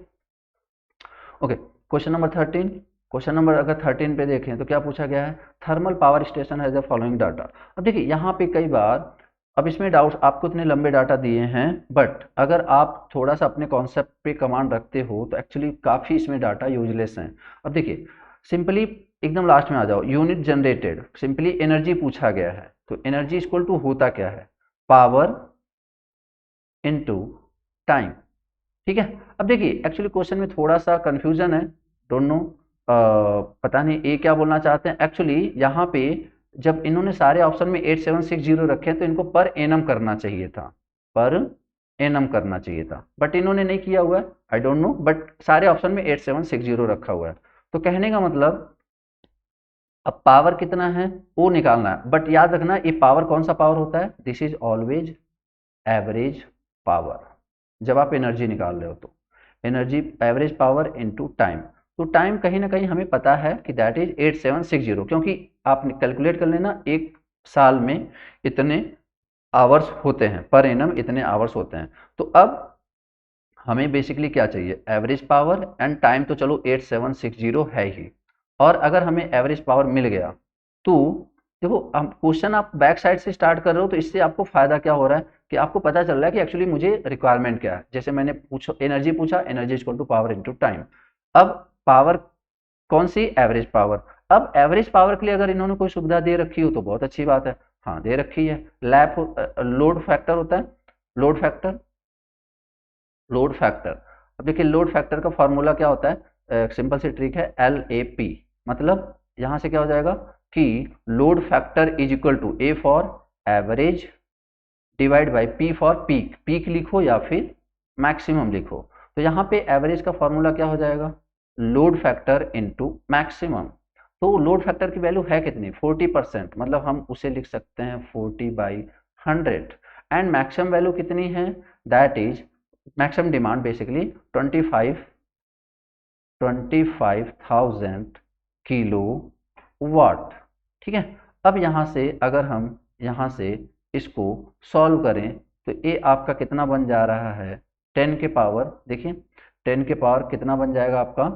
[SPEAKER 1] okay question number 13, question number अगर 13 पे देखें तो क्या पूछा गया है, thermal power station has the following data. अब देखिए यहाँ पे कई बार, अब इसमें डाउट्स आपको इतने लंबे डाटा दिए हैं, बट अगर आप थोड़ा सा अपने कॉन्सेप्ट पे कमांड रखते हो तो एक्चुअली काफ़ी इसमें डाटा यूजलेस हैं। अब देखिए सिंपली एकदम लास्ट में आ जाओ, यूनिट जनरेटेड, सिंपली एनर्जी पूछा गया है, तो एनर्जी इक्वल टू होता क्या है, पावर इनटू टाइम। ठीक है, अब देखिए एक्चुअली क्वेश्चन में थोड़ा सा कंफ्यूजन है, डोंट नो पता नहीं ये क्या बोलना चाहते हैं। एक्चुअली यहाँ पे जब इन्होंने सारे ऑप्शन में 8760 रखे हैं तो इनको पर एनम करना चाहिए था, पर एनम करना चाहिए था, बट इन्होंने नहीं किया हुआ है, आई डोंट नो, बट सारे ऑप्शन में 8760 रखा हुआ है। तो कहने का मतलब अब पावर कितना है वो निकालना है, बट याद रखना ये पावर कौन सा पावर होता है, this is always average power. जब आप एनर्जी निकाल रहे हो तो energy average power into time, तो टाइम कहीं ना कहीं हमें पता है कि दैट इज 8760, क्योंकि आप कैलकुलेट कर लेना एक साल में इतने आवर्स होते हैं, पर एनम इतने आवर्स होते हैं। तो अब हमें बेसिकली क्या चाहिए, एवरेज पावर एंड टाइम, तो चलो 8760 है ही, और अगर हमें एवरेज पावर मिल गया तो देखो हम क्वेश्चन आप बैक साइड से स्टार्ट कर रहे हो तो इससे आपको फायदा क्या हो रहा है कि आपको पता चल रहा है कि एक्चुअली मुझे रिक्वायरमेंट क्या है। जैसे मैंने पूछा एनर्जी पूछा, energy equal to power into time. अब पावर कौन सी, एवरेज पावर। अब एवरेज पावर के लिए अगर इन्होंने कोई सुविधा दे रखी हो तो बहुत अच्छी बात है, हाँ दे रखी है, लोड फैक्टर होता है, लोड फैक्टर, लोड फैक्टर। अब देखिए लोड फैक्टर का फॉर्मूला क्या होता है, सिंपल सी ट्रिक है LAP, मतलब यहां से क्या हो जाएगा कि load factor is equal to A for average divide by P for peak, peak लिखो या फिर मैक्सिमम लिखो, तो यहाँ पे एवरेज का फॉर्मूला क्या हो जाएगा लोड फैक्टर इनटू मैक्सिमम। तो लोड फैक्टर की वैल्यू है कितनी 40%, मतलब हम उसे लिख सकते हैं 40/100, एंड मैक्सिमम वैल्यू कितनी है, that is maximum demand basically 25,000 kilowatt. ठीक है, अब यहाँ से अगर हम यहाँ से इसको सॉल्व करें तो ये आपका कितना बन जा रहा है 10 के पावर, देखिए 10 के पावर कितना बन जाएगा आपका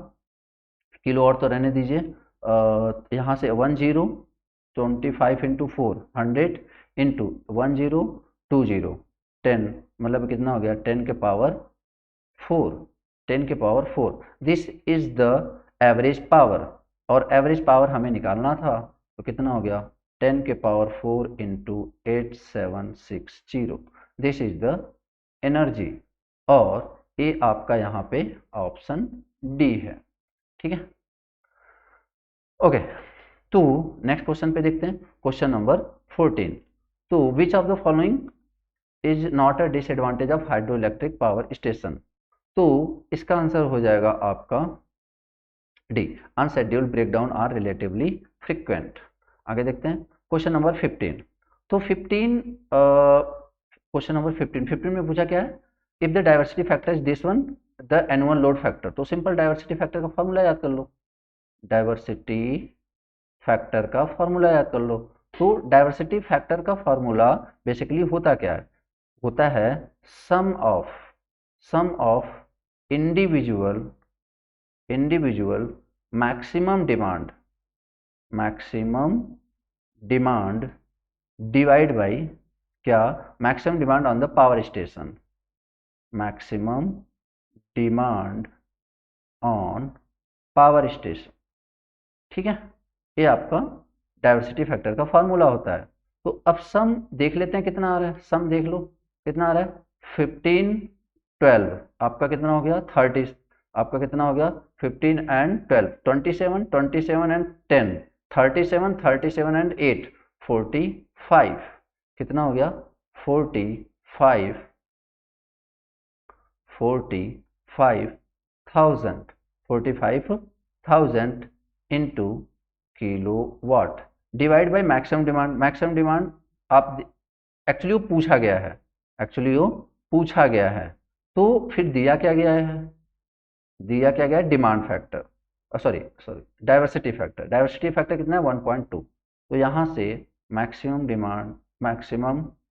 [SPEAKER 1] किलो, और तो रहने दीजिए, यहाँ से 25 इंटू 4 100 इंटू 1020 10, मतलब कितना हो गया 10 के पावर 4, 10 के power 4, this is the average power, और एवरेज पावर हमें निकालना था तो कितना हो गया 10 के power 4 into 8760, this is the energy, और ये आपका यहाँ पे ऑप्शन डी है। ठीक है, ओके तो नेक्स्ट क्वेश्चन पे देखते हैं, क्वेश्चन नंबर 14, तो which of the following is not a disadvantage of hydroelectric power station, तो इसका आंसर हो जाएगा आपका D, unscheduled breakdown are relatively frequent. आगे देखते हैं क्वेश्चन नंबर 15, तो 15 क्वेश्चन नंबर 15 में पूछा क्या है, if the diversity factor is this one the annual load factor. तो सिंपल डाइवर्सिटी फैक्टर का फॉर्मूला याद कर लो, डाइवर्सिटी फैक्टर का फॉर्मूला याद कर लो। तो डाइवर्सिटी फैक्टर का फॉर्मूला बेसिकली होता क्या है, होता है sum of individual maximum demand divide by क्या, maximum demand on the power station, maximum demand on power station. ठीक है, ये आपका डाइवर्सिटी फैक्टर का फॉर्मूला होता है। तो अब सम देख लेते हैं कितना आ रहा है, सम देख लो कितना आ रहा है, 15 12 आपका कितना हो गया 30, आपका कितना हो गया 15 एंड 12 27 27 एंड 10 37 37 एंड 8 45, कितना हो गया 45,000 into kilowatt divide by maximum demand. Maximum demand आप एक्चुअली पूछा गया है, तो फिर दिया क्या गया है, demand factor, sorry diversity factor कितना है 1.2। तो यहाँ से मैक्सिमम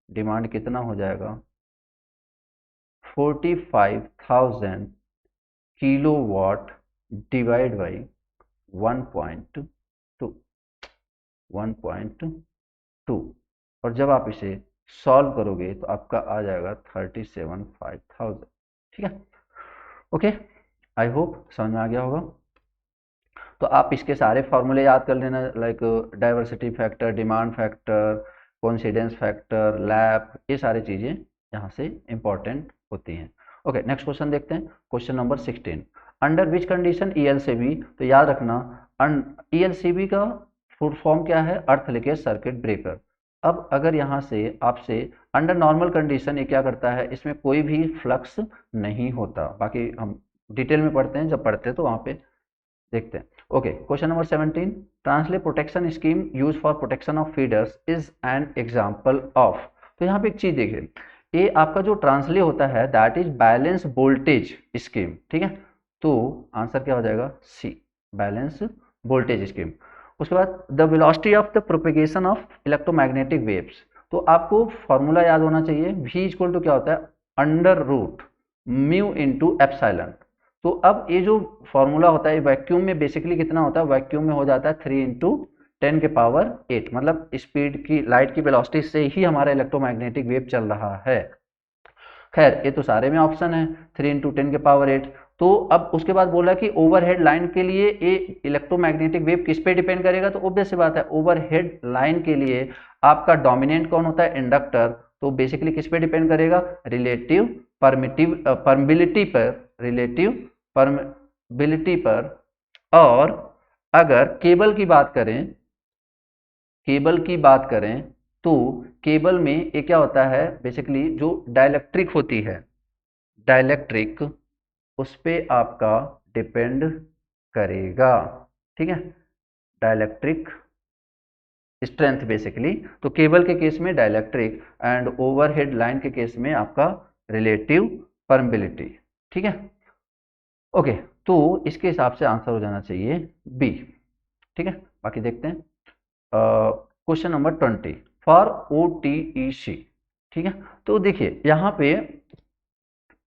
[SPEAKER 1] डिमांड कितना हो जाएगा 45,000 किलोवाट डिवाइड बाई 1.2 और जब आप इसे सॉल्व करोगे तो आपका आ जाएगा 37,500। ठीक है, ओके, आई होप समझ में आ गया होगा। तो आप इसके सारे फॉर्मूले याद कर लेना, like diversity factor, demand factor, coincidence factor, lap, ये सारी चीज़ें यहाँ से इंपॉर्टेंट होती हैं। ओके, नेक्स्ट क्वेश्चन देखते हैं, question number 16, under which condition ELCB। तो याद रखना ELCB का फुल फॉर्म क्या है, अर्थ लीकेज सर्किट ब्रेकर। अब अगर यहाँ से आपसे अंडर नॉर्मल कंडीशन ये क्या करता है, इसमें कोई भी फ्लक्स नहीं होता, बाकी हम डिटेल में पढ़ते हैं, जब पढ़ते हैं तो वहाँ पे देखते हैं। Okay, question number 17, translay protection scheme use for protection of feeders is an example of. तो यहाँ पे एक चीज देखिए, ये आपका जो ट्रांसले होता है that is balance voltage scheme. ठीक है, तो आंसर क्या हो जाएगा सी, बैलेंस वोल्टेज स्कीम। उसके बाद the velocity of the propagation of electromagnetic waves. तो आपको फॉर्मूला याद होना चाहिए, v इक्वल टू क्या होता है under root mu into epsilon. तो अब ये जो फॉर्मूला होता है वैक्यूम में बेसिकली कितना होता है, वैक्यूम में हो जाता है 3 × 10⁸, मतलब स्पीड की, लाइट की वेलोसिटी से ही हमारा इलेक्ट्रोमैग्नेटिक वेव चल रहा है। खैर ये तो सारे में ऑप्शन है 3 × 10⁸। तो अब उसके बाद बोला कि ओवरहेड लाइन के लिए ये इलेक्ट्रोमैग्नेटिक वेव किस पे डिपेंड करेगा, तो ऑब्वियस सी बात है ओवरहेड लाइन के लिए आपका डोमिनेंट कौन होता है, इंडक्टर। तो बेसिकली किस पे डिपेंड करेगा, रिलेटिव परमिबिलिटी पर। और अगर केबल की बात करें तो केबल में ये क्या होता है, बेसिकली जो डाइलेक्ट्रिक होती है, डाइलेक्ट्रिक उस पे आपका डिपेंड करेगा। ठीक है, डाइलेक्ट्रिक स्ट्रेंथ बेसिकली, तो केबल के केस में डाइलेक्ट्रिक एंड ओवरहेड लाइन के केस में आपका रिलेटिव परमिबिलिटी। ठीक है, ओके, तो इसके हिसाब से आंसर हो जाना चाहिए बी। ठीक है, बाकी देखते हैं क्वेश्चन नंबर 20 फॉर OTEC। ठीक है, तो देखिए यहाँ पे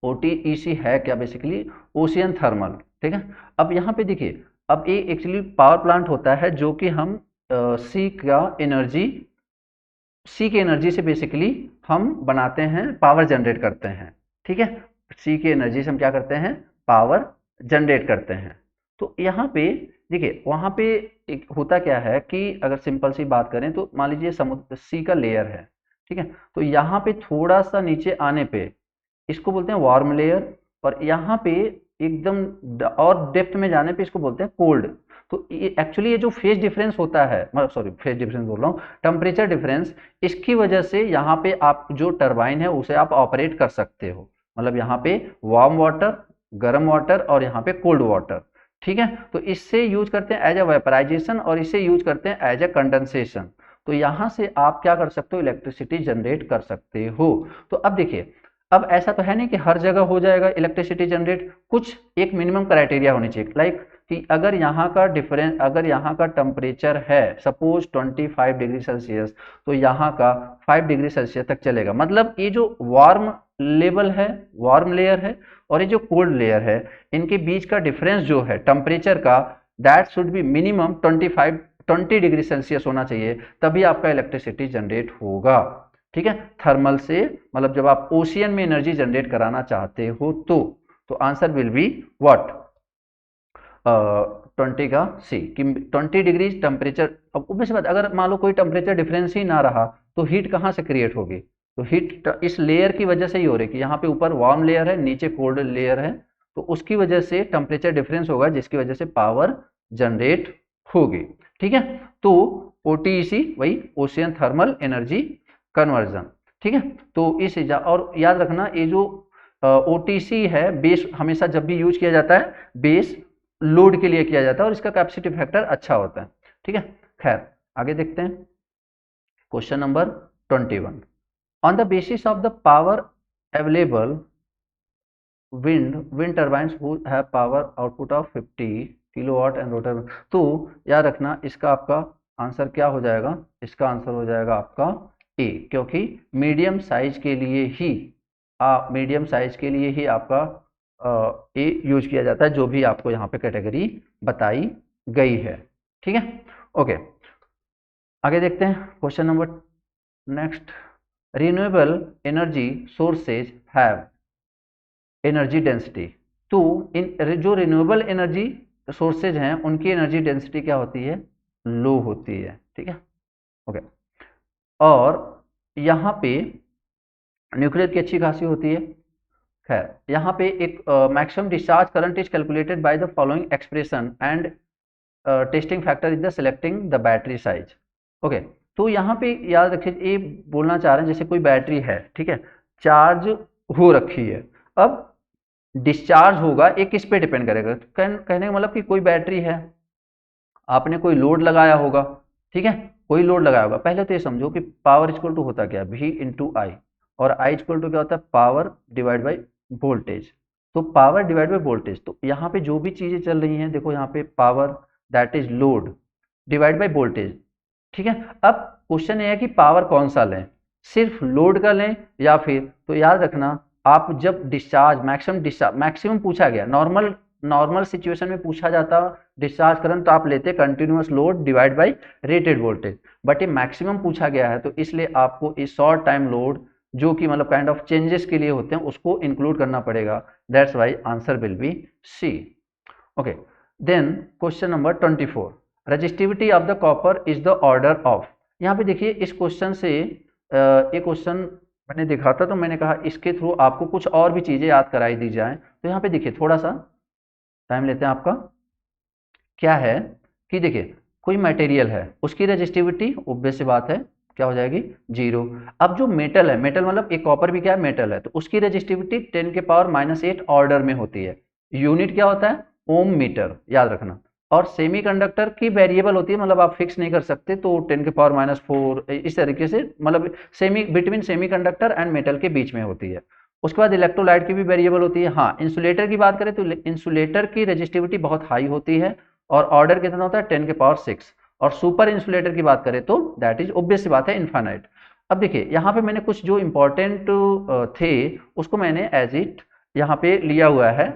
[SPEAKER 1] OTEC है क्या, बेसिकली ओशियन थर्मल। ठीक है, अब यहाँ पे देखिए, अब ये एक्चुअली पावर प्लांट होता है जो कि हम सी की एनर्जी से बेसिकली हम बनाते हैं, पावर जनरेट करते हैं। ठीक है, सी की एनर्जी से हम क्या करते हैं, पावर जनरेट करते हैं। तो यहाँ पे देखिए, वहाँ पे एक होता क्या है कि अगर सिंपल सी बात करें तो मान लीजिए समुद्र सी का लेयर है। ठीक है, तो यहाँ पे थोड़ा सा नीचे आने पे इसको बोलते हैं वार्म लेयर, और यहाँ पे एकदम और डेप्थ में जाने पे इसको बोलते हैं कोल्ड। तो ये एक्चुअली ये जो फेज डिफरेंस होता है, सॉरी फेज डिफरेंस बोल रहा हूँ, टेम्परेचर डिफरेंस, इसकी वजह से यहाँ पे आप जो टरबाइन है उसे आप ऑपरेट कर सकते हो। मतलब यहाँ पे वार्म वाटर, गर्म वाटर, और यहाँ पे कोल्ड वाटर। ठीक है, तो इससे यूज करते हैं एज अ वेपराइजेशन और इसे यूज करते हैं एज अ कंडेंसेशन। तो यहाँ से आप क्या कर सकते हो, इलेक्ट्रिसिटी जनरेट कर सकते हो। तो अब देखिए, अब ऐसा तो है नहीं कि हर जगह हो जाएगा इलेक्ट्रिसिटी जनरेट, कुछ एक मिनिमम क्राइटेरिया होनी चाहिए, लाइक कि अगर यहाँ का डिफरेंस, अगर यहाँ का टेम्परेचर है सपोज 25 डिग्री सेल्सियस, तो यहाँ का 5 डिग्री सेल्सियस तक चलेगा। मतलब ये जो वार्म लेवल है, वार्म लेयर है, और ये जो कोल्ड लेयर है, इनके बीच का डिफरेंस जो है टेम्परेचर का, that should be minimum 20 degree Celsius होना चाहिए, तभी आपका इलेक्ट्रिसिटी जनरेट होगा। ठीक है, थर्मल से, मतलब जब आप ओशियन में एनर्जी जनरेट कराना चाहते हो तो आंसर विल बी व्हाट, 20 का सी, कि 20 डिग्री टेम्परेचर। अब ऑब्वियस बात, अगर मान लो कोई टेम्परेचर डिफरेंस ही ना रहा तो हीट कहाँ से क्रिएट होगी, तो हीट इस लेयर की वजह से ही हो रही है कि यहाँ पे ऊपर वार्म लेयर है, नीचे कोल्ड लेयर है, तो उसकी वजह से टेम्परेचर डिफरेंस होगा, जिसकी वजह से पावर जनरेट होगी। ठीक है, तो ओटीईसी वही ओशियन थर्मल एनर्जी कन्वर्जन। ठीक है, तो इस और याद रखना, ये जो ओटीसी है, बेस हमेशा जब भी यूज किया जाता है बेस लोड के लिए किया जाता है, और इसका कैपेसिटी फैक्टर अच्छा होता है। ठीक है, खैर आगे देखते हैं question number 21। On the basis of the power available, wind turbines who have power output of 50 kilowatt and rotor, तो याद रखना इसका आपका आंसर क्या हो जाएगा, इसका आंसर हो जाएगा आपका ए, क्योंकि मीडियम साइज के लिए ही आपका ए यूज किया जाता है, जो भी आपको यहाँ पे कैटेगरी बताई गई है। ठीक है, ओके आगे देखते हैं question number next. Renewable energy sources have energy density, तो इन जो रिन्यूएबल एनर्जी सोर्सेज हैं उनकी एनर्जी डेंसिटी क्या होती है, लो होती है। ठीक है, ओके, और यहाँ पे न्यूक्लियर की अच्छी खासी होती है। खैर, यहाँ पे एक maximum discharge current is calculated by the following expression and testing factor is the selecting the battery size. Okay, तो यहाँ पे याद रखिए, ये बोलना चाह रहे हैं जैसे कोई बैटरी है, ठीक है, चार्ज हो रखी है, अब डिस्चार्ज होगा, ये किस पे डिपेंड करेगा, कहने का मतलब कि कोई बैटरी है, आपने कोई लोड लगाया होगा, ठीक है, कोई लोड लगाया होगा। पहले तो ये समझो कि पावर इक्वल टू होता क्या है, V इंटू आई, और आई इक्वल टू क्या होता है, पावर डिवाइड बाई वोल्टेज। तो पावर डिवाइड बाई वोल्टेज, तो यहाँ पे जो भी चीजें चल रही हैं, देखो यहाँ पे power that is load divide by voltage. ठीक है, अब क्वेश्चन ये है कि पावर कौन सा लें, सिर्फ लोड का लें या फिर, तो याद रखना आप जब डिस्चार्ज मैक्सिमम पूछा गया, नॉर्मल सिचुएशन में पूछा जाता डिस्चार्ज करंट, तो आप लेते continuous load divide by rated voltage, but ये मैक्सिमम पूछा गया है, तो इसलिए आपको इस शॉर्ट टाइम लोड जो कि मतलब काइंड ऑफ चेंजेस के लिए होते हैं उसको इंक्लूड करना पड़ेगा, that's why answer will be C. Okay, then question number 24, resistivity of the copper is the order of. यहाँ पे देखिए इस क्वेश्चन से एक क्वेश्चन मैंने देखा था, तो मैंने कहा इसके थ्रू आपको कुछ और भी चीजें याद कराई दी जाए। तो यहाँ पे देखिए थोड़ा सा टाइम लेते हैं आपका, क्या है कि देखिए कोई मटेरियल है, उसकी रेजिस्टिविटी ऑब्वियस सी बात है क्या हो जाएगी, 0। अब जो मेटल है, मेटल मतलब एक कॉपर भी क्या है, मेटल है, तो उसकी रेजिस्टिविटी 10 के पावर -8 ऑर्डर में होती है। यूनिट क्या होता है, ओम मीटर, याद रखना। और सेमीकंडक्टर की वेरिएबल होती है, मतलब आप फिक्स नहीं कर सकते, तो 10 के पावर -4 इस तरीके से, मतलब बिटवीन सेमीकंडक्टर एंड मेटल के बीच में होती है। उसके बाद इलेक्ट्रोलाइट की भी वेरिएबल होती है। हाँ, इंसुलेटर की बात करें तो इंसुलेटर की रेजिस्टिविटी बहुत हाई होती है, और ऑर्डर कितना होता है, 10 के पावर 6। और सुपर इंसुलेटर की बात करें तो दैट इज ऑब्वियस सी बात है, इन्फाइनाइट। अब देखिए यहाँ पे मैंने कुछ जो इंपॉर्टेंट थे उसको मैंने एज इट यहाँ पे लिया हुआ है,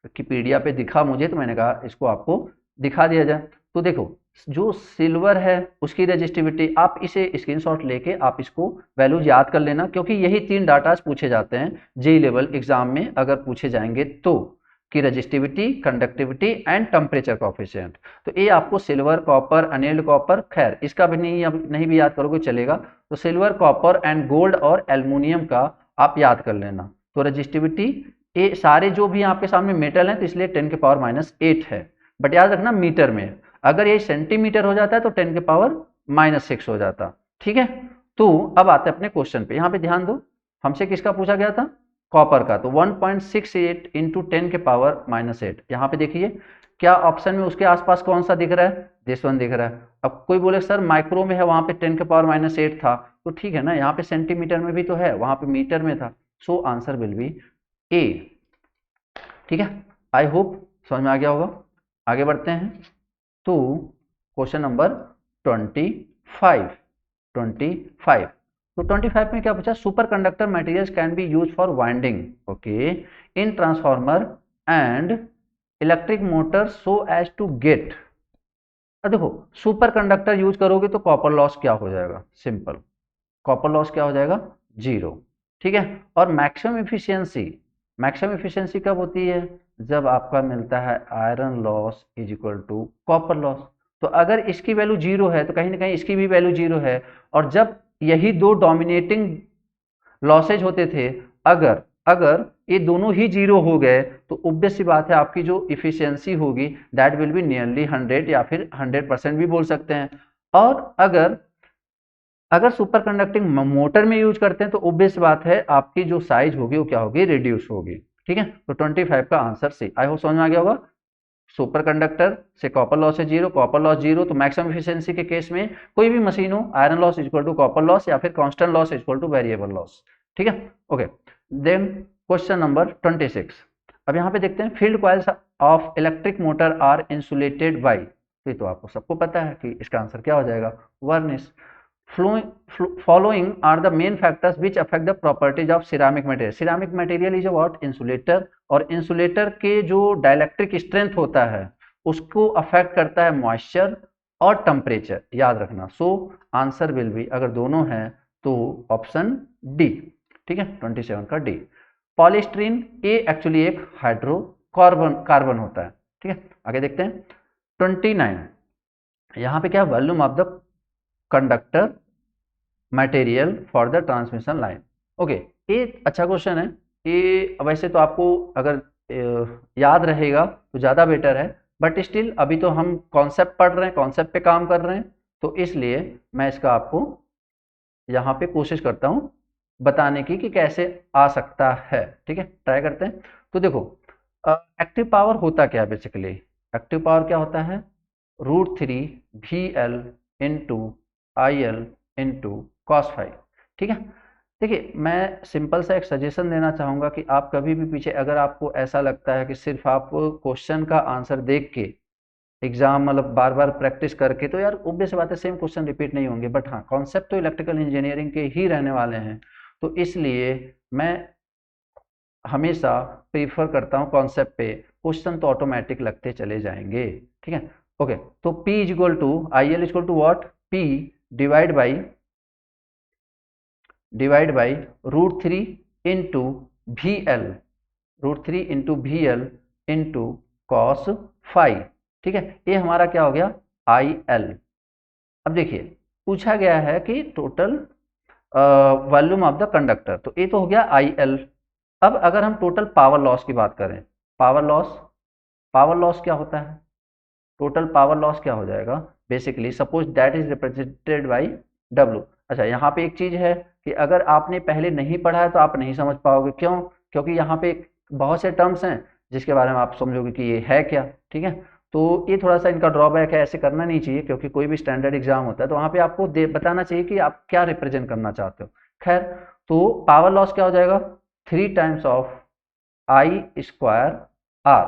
[SPEAKER 1] विकिपीडिया पे दिखा मुझे, तो मैंने कहा इसको आपको दिखा दिया जाए। तो देखो जो सिल्वर है उसकी रेजिस्टिविटी, आप इसे स्क्रीनशॉट लेके आप इसको वैल्यूज याद कर लेना, क्योंकि यही 3 डाटा पूछे जाते हैं जेई लेवल एग्जाम में, अगर पूछे जाएंगे तो, कि resistivity, conductivity and temperature coefficient. तो ये आपको सिल्वर, कॉपर, अनिल्ड कॉपर, खैर इसका भी नहीं भी याद करोगे चलेगा, तो सिल्वर, कॉपर एंड गोल्ड और एल्युमिनियम का आप याद कर लेना। तो रेजिस्टिविटी, ये सारे जो भी आपके सामने मेटल हैं, तो इसलिए 10 के पावर -8 है, बट याद रखना मीटर में, अगर ये सेंटीमीटर हो जाता है तो 10 के पावर -6 हो जाता। ठीक है, तो अब आते हैं अपने क्वेश्चन पे। यहाँ पे ध्यान दो, हमसे किसका पूछा गया था, कॉपर का, तो 1.68 इंटू 10 के पावर -8। यहाँ पे देखिए क्या ऑप्शन में उसके आसपास कौन सा दिख रहा है, दिस वन दिख रहा है, अब कोई बोले सर माइक्रो में है, वहां पे 10⁻⁸ था, तो ठीक है ना, यहाँ पे सेंटीमीटर में भी तो है, वहां पे मीटर में था, सो आंसर विल बी ए। ठीक है, आई होप समझ में आ गया होगा। आगे बढ़ते हैं तो क्वेश्चन नंबर 25। तो 25 में क्या पूछा, superconductor materials can be use for winding okay in transformer and electric motor so as to get. अब देखो सुपर कंडक्टर यूज करोगे तो कॉपर लॉस क्या हो जाएगा, सिंपल, कॉपर लॉस क्या हो जाएगा, 0। ठीक है, और मैक्सिमम इफिशियंसी कब होती है, जब आपका मिलता है iron loss is equal to copper loss. तो अगर इसकी वैल्यू 0 है तो कहीं ना कहीं इसकी भी वैल्यू 0 है, और जब यही दो डोमिनेटिंग लॉसेज होते थे, अगर अगर ये दोनों ही 0 हो गए तो ऑब्वियस सी बात है आपकी जो इफिशियंसी होगी दैट विल बी नियरली 100 या फिर 100% भी बोल सकते हैं। और अगर सुपर कंडक्टिंग मोटर में यूज करते हैं तो ऑब्वियस बात है आपकी जो साइज होगी वो क्या होगी, रिड्यूस होगी। ठीक है, तो 25 का आंसर सी। आई होप समझ में आ गया होगा। सुपर कंडक्टर से कॉपर लॉस है 0, कॉपर लॉस 0, तो मैक्सिमम एफिशिएंसी के केस में कोई भी मशीन हो, iron loss equal to copper loss या फिर constant loss equal to variable loss. ठीक है, ओके। Then question number 26। अब यहाँ पे देखते हैं, field coils of electric motor are insulated by, ये तो आपको सबको पता है कि इसका आंसर क्या हो जाएगा, वर्निश। Following are the main factors which affect the properties of ceramic material. Ceramic material is a what? Insulator, और insulator के जो डाइलेक्ट्रिक स्ट्रेंथ होता है उसको अफेक्ट करता है मॉइस्चर और टेम्परेचर, याद रखना। सो आंसर विल बी, अगर दोनों हैं तो ऑप्शन डी। ठीक है, 27 का डी। पॉलीस्टीरीन ये एक्चुअली एक कार्बन होता है। ठीक है, आगे देखते हैं 29। यहाँ पे क्या, volume of the conductor material for the transmission line. Okay, ये अच्छा क्वेश्चन है। ये वैसे तो आपको अगर याद रहेगा तो ज़्यादा बेटर है, बट स्टिल अभी तो हम कॉन्सेप्ट पढ़ रहे हैं, कॉन्सेप्ट पे काम कर रहे हैं, तो इसलिए मैं इसका आपको यहाँ पे कोशिश करता हूँ बताने की कि कैसे आ सकता है। ठीक है, ट्राई करते हैं। तो देखो एक्टिव पावर होता क्या है, बेसिकली एक्टिव पावर क्या होता है, √3 VL into IL into cos phi. ठीक है, देखिए मैं सिंपल सा एक सजेशन देना चाहूँगा कि आप कभी भी पीछे, अगर आपको ऐसा लगता है कि सिर्फ आप क्वेश्चन का आंसर देख के एग्जाम मतलब बार बार प्रैक्टिस करके, तो यार ऑब्वियस बात है सेम क्वेश्चन रिपीट नहीं होंगे, बट हाँ कॉन्सेप्ट तो इलेक्ट्रिकल इंजीनियरिंग के ही रहने वाले हैं, तो इसलिए मैं हमेशा प्रीफर करता हूँ कॉन्सेप्ट पे, क्वेश्चन तो ऑटोमेटिक लगते चले जाएंगे। ठीक है, ओके। तो P is equal to IL equal to what, P divide by √3 into VL, √3 into VL into cos phi. ठीक है, ये हमारा क्या हो गया, IL। अब देखिए पूछा गया है कि total volume of the conductor, तो ये तो हो गया IL। अब अगर हम टोटल पावर लॉस की बात करें, पावर लॉस क्या होता है, टोटल पावर लॉस क्या हो जाएगा, basically suppose that is represented by W। अच्छा, यहाँ पे एक चीज है कि अगर आपने पहले नहीं पढ़ा है तो आप नहीं समझ पाओगे, क्यों, क्योंकि यहाँ पे बहुत से टर्म्स हैं जिसके बारे में आप समझोगे कि ये है क्या। ठीक है, तो ये थोड़ा सा इनका ड्रॉबैक है, ऐसे करना नहीं चाहिए, क्योंकि कोई भी स्टैंडर्ड एग्जाम होता है तो वहाँ पे आपको बताना चाहिए कि आप क्या रिप्रेजेंट करना चाहते हो। खैर, तो पावर लॉस क्या हो जाएगा, 3 times of I² R।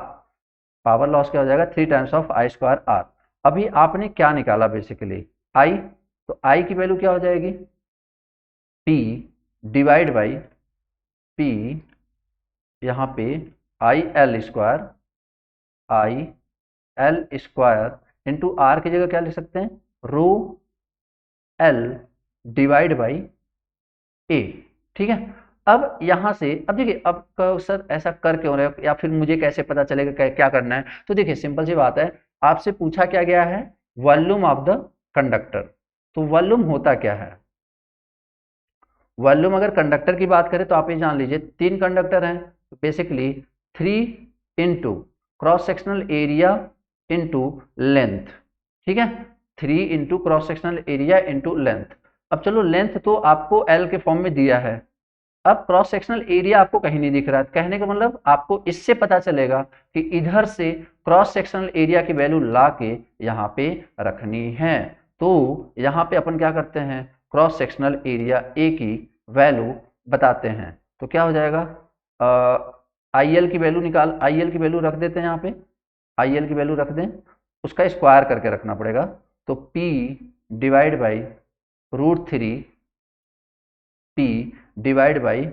[SPEAKER 1] Power loss क्या हो जाएगा, 3 टाइम्स ऑफ I² R। अभी आपने क्या निकाला बेसिकली, I, तो I की वैल्यू क्या हो जाएगी, P डिवाइड बाई P, यहाँ पे IL² इंटू R की जगह क्या लिख सकते हैं, √L डिवाइड बाई A। ठीक है, अब यहाँ से अब देखिए, अब सर ऐसा कर क्यों रहे हो, या फिर मुझे कैसे पता चलेगा क्या करना है, तो देखिए सिंपल सी बात है, आपसे पूछा क्या गया है, वॉल्यूम ऑफ द कंडक्टर। तो वॉल्यूम होता क्या है, वॉल्यूम अगर कंडक्टर की बात करें तो आप ये जान लीजिए 3 कंडक्टर हैं, तो basically 3 into cross sectional area into length. ठीक है, 3 into cross sectional area into length. अब चलो लेंथ तो आपको L के फॉर्म में दिया है, अब क्रॉस सेक्शनल एरिया आपको कहीं नहीं दिख रहा है, कहने का मतलब आपको इससे पता चलेगा कि इधर से क्रॉस सेक्शनल एरिया की वैल्यू ला के यहाँ पे रखनी है। तो यहाँ पे अपन क्या करते हैं, क्रॉस सेक्शनल एरिया ए की वैल्यू बताते हैं। तो क्या हो जाएगा, आई एल की वैल्यू निकाल, आई एल की वैल्यू रख देते हैं यहाँ पे, आई एल की वैल्यू रख दें, उसका स्क्वायर करके रखना पड़ेगा। तो P divide by √3, P divide by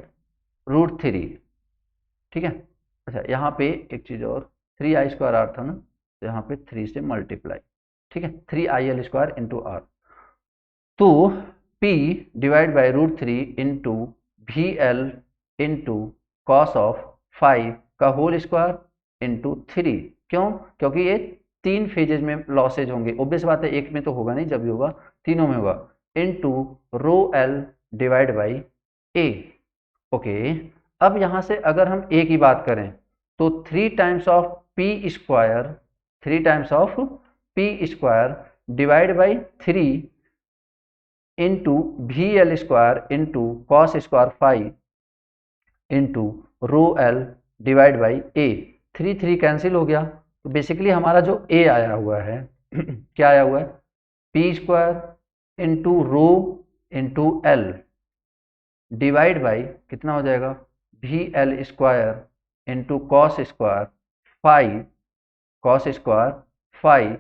[SPEAKER 1] √3, ठीक है। अच्छा यहाँ पे एक चीज़ और, 3i² था ना, तो यहाँ पे 3 से मल्टीप्लाई, ठीक है, 3IL² इंटू आर। तो P divide by √3 into VL into cos of 5 का होल स्क्वायर इंटू 3। क्यों? क्योंकि ये 3 फेजेज में लॉसेज होंगे, ऑब्वियस बात है, एक में तो होगा नहीं, जब भी होगा तीनों में होगा, into ρl divide by A. Okay, अब यहाँ से अगर हम ए की बात करें तो 3 times of P square, 3 times of P square divide by 3 into VL² into cos square 5 into ρl divide by A. 3 cancel हो गया, तो बेसिकली हमारा जो ए आया हुआ है क्या आया हुआ है, P² into rho into L divide by कितना हो जाएगा, VL² into cos square 5, cos square 5,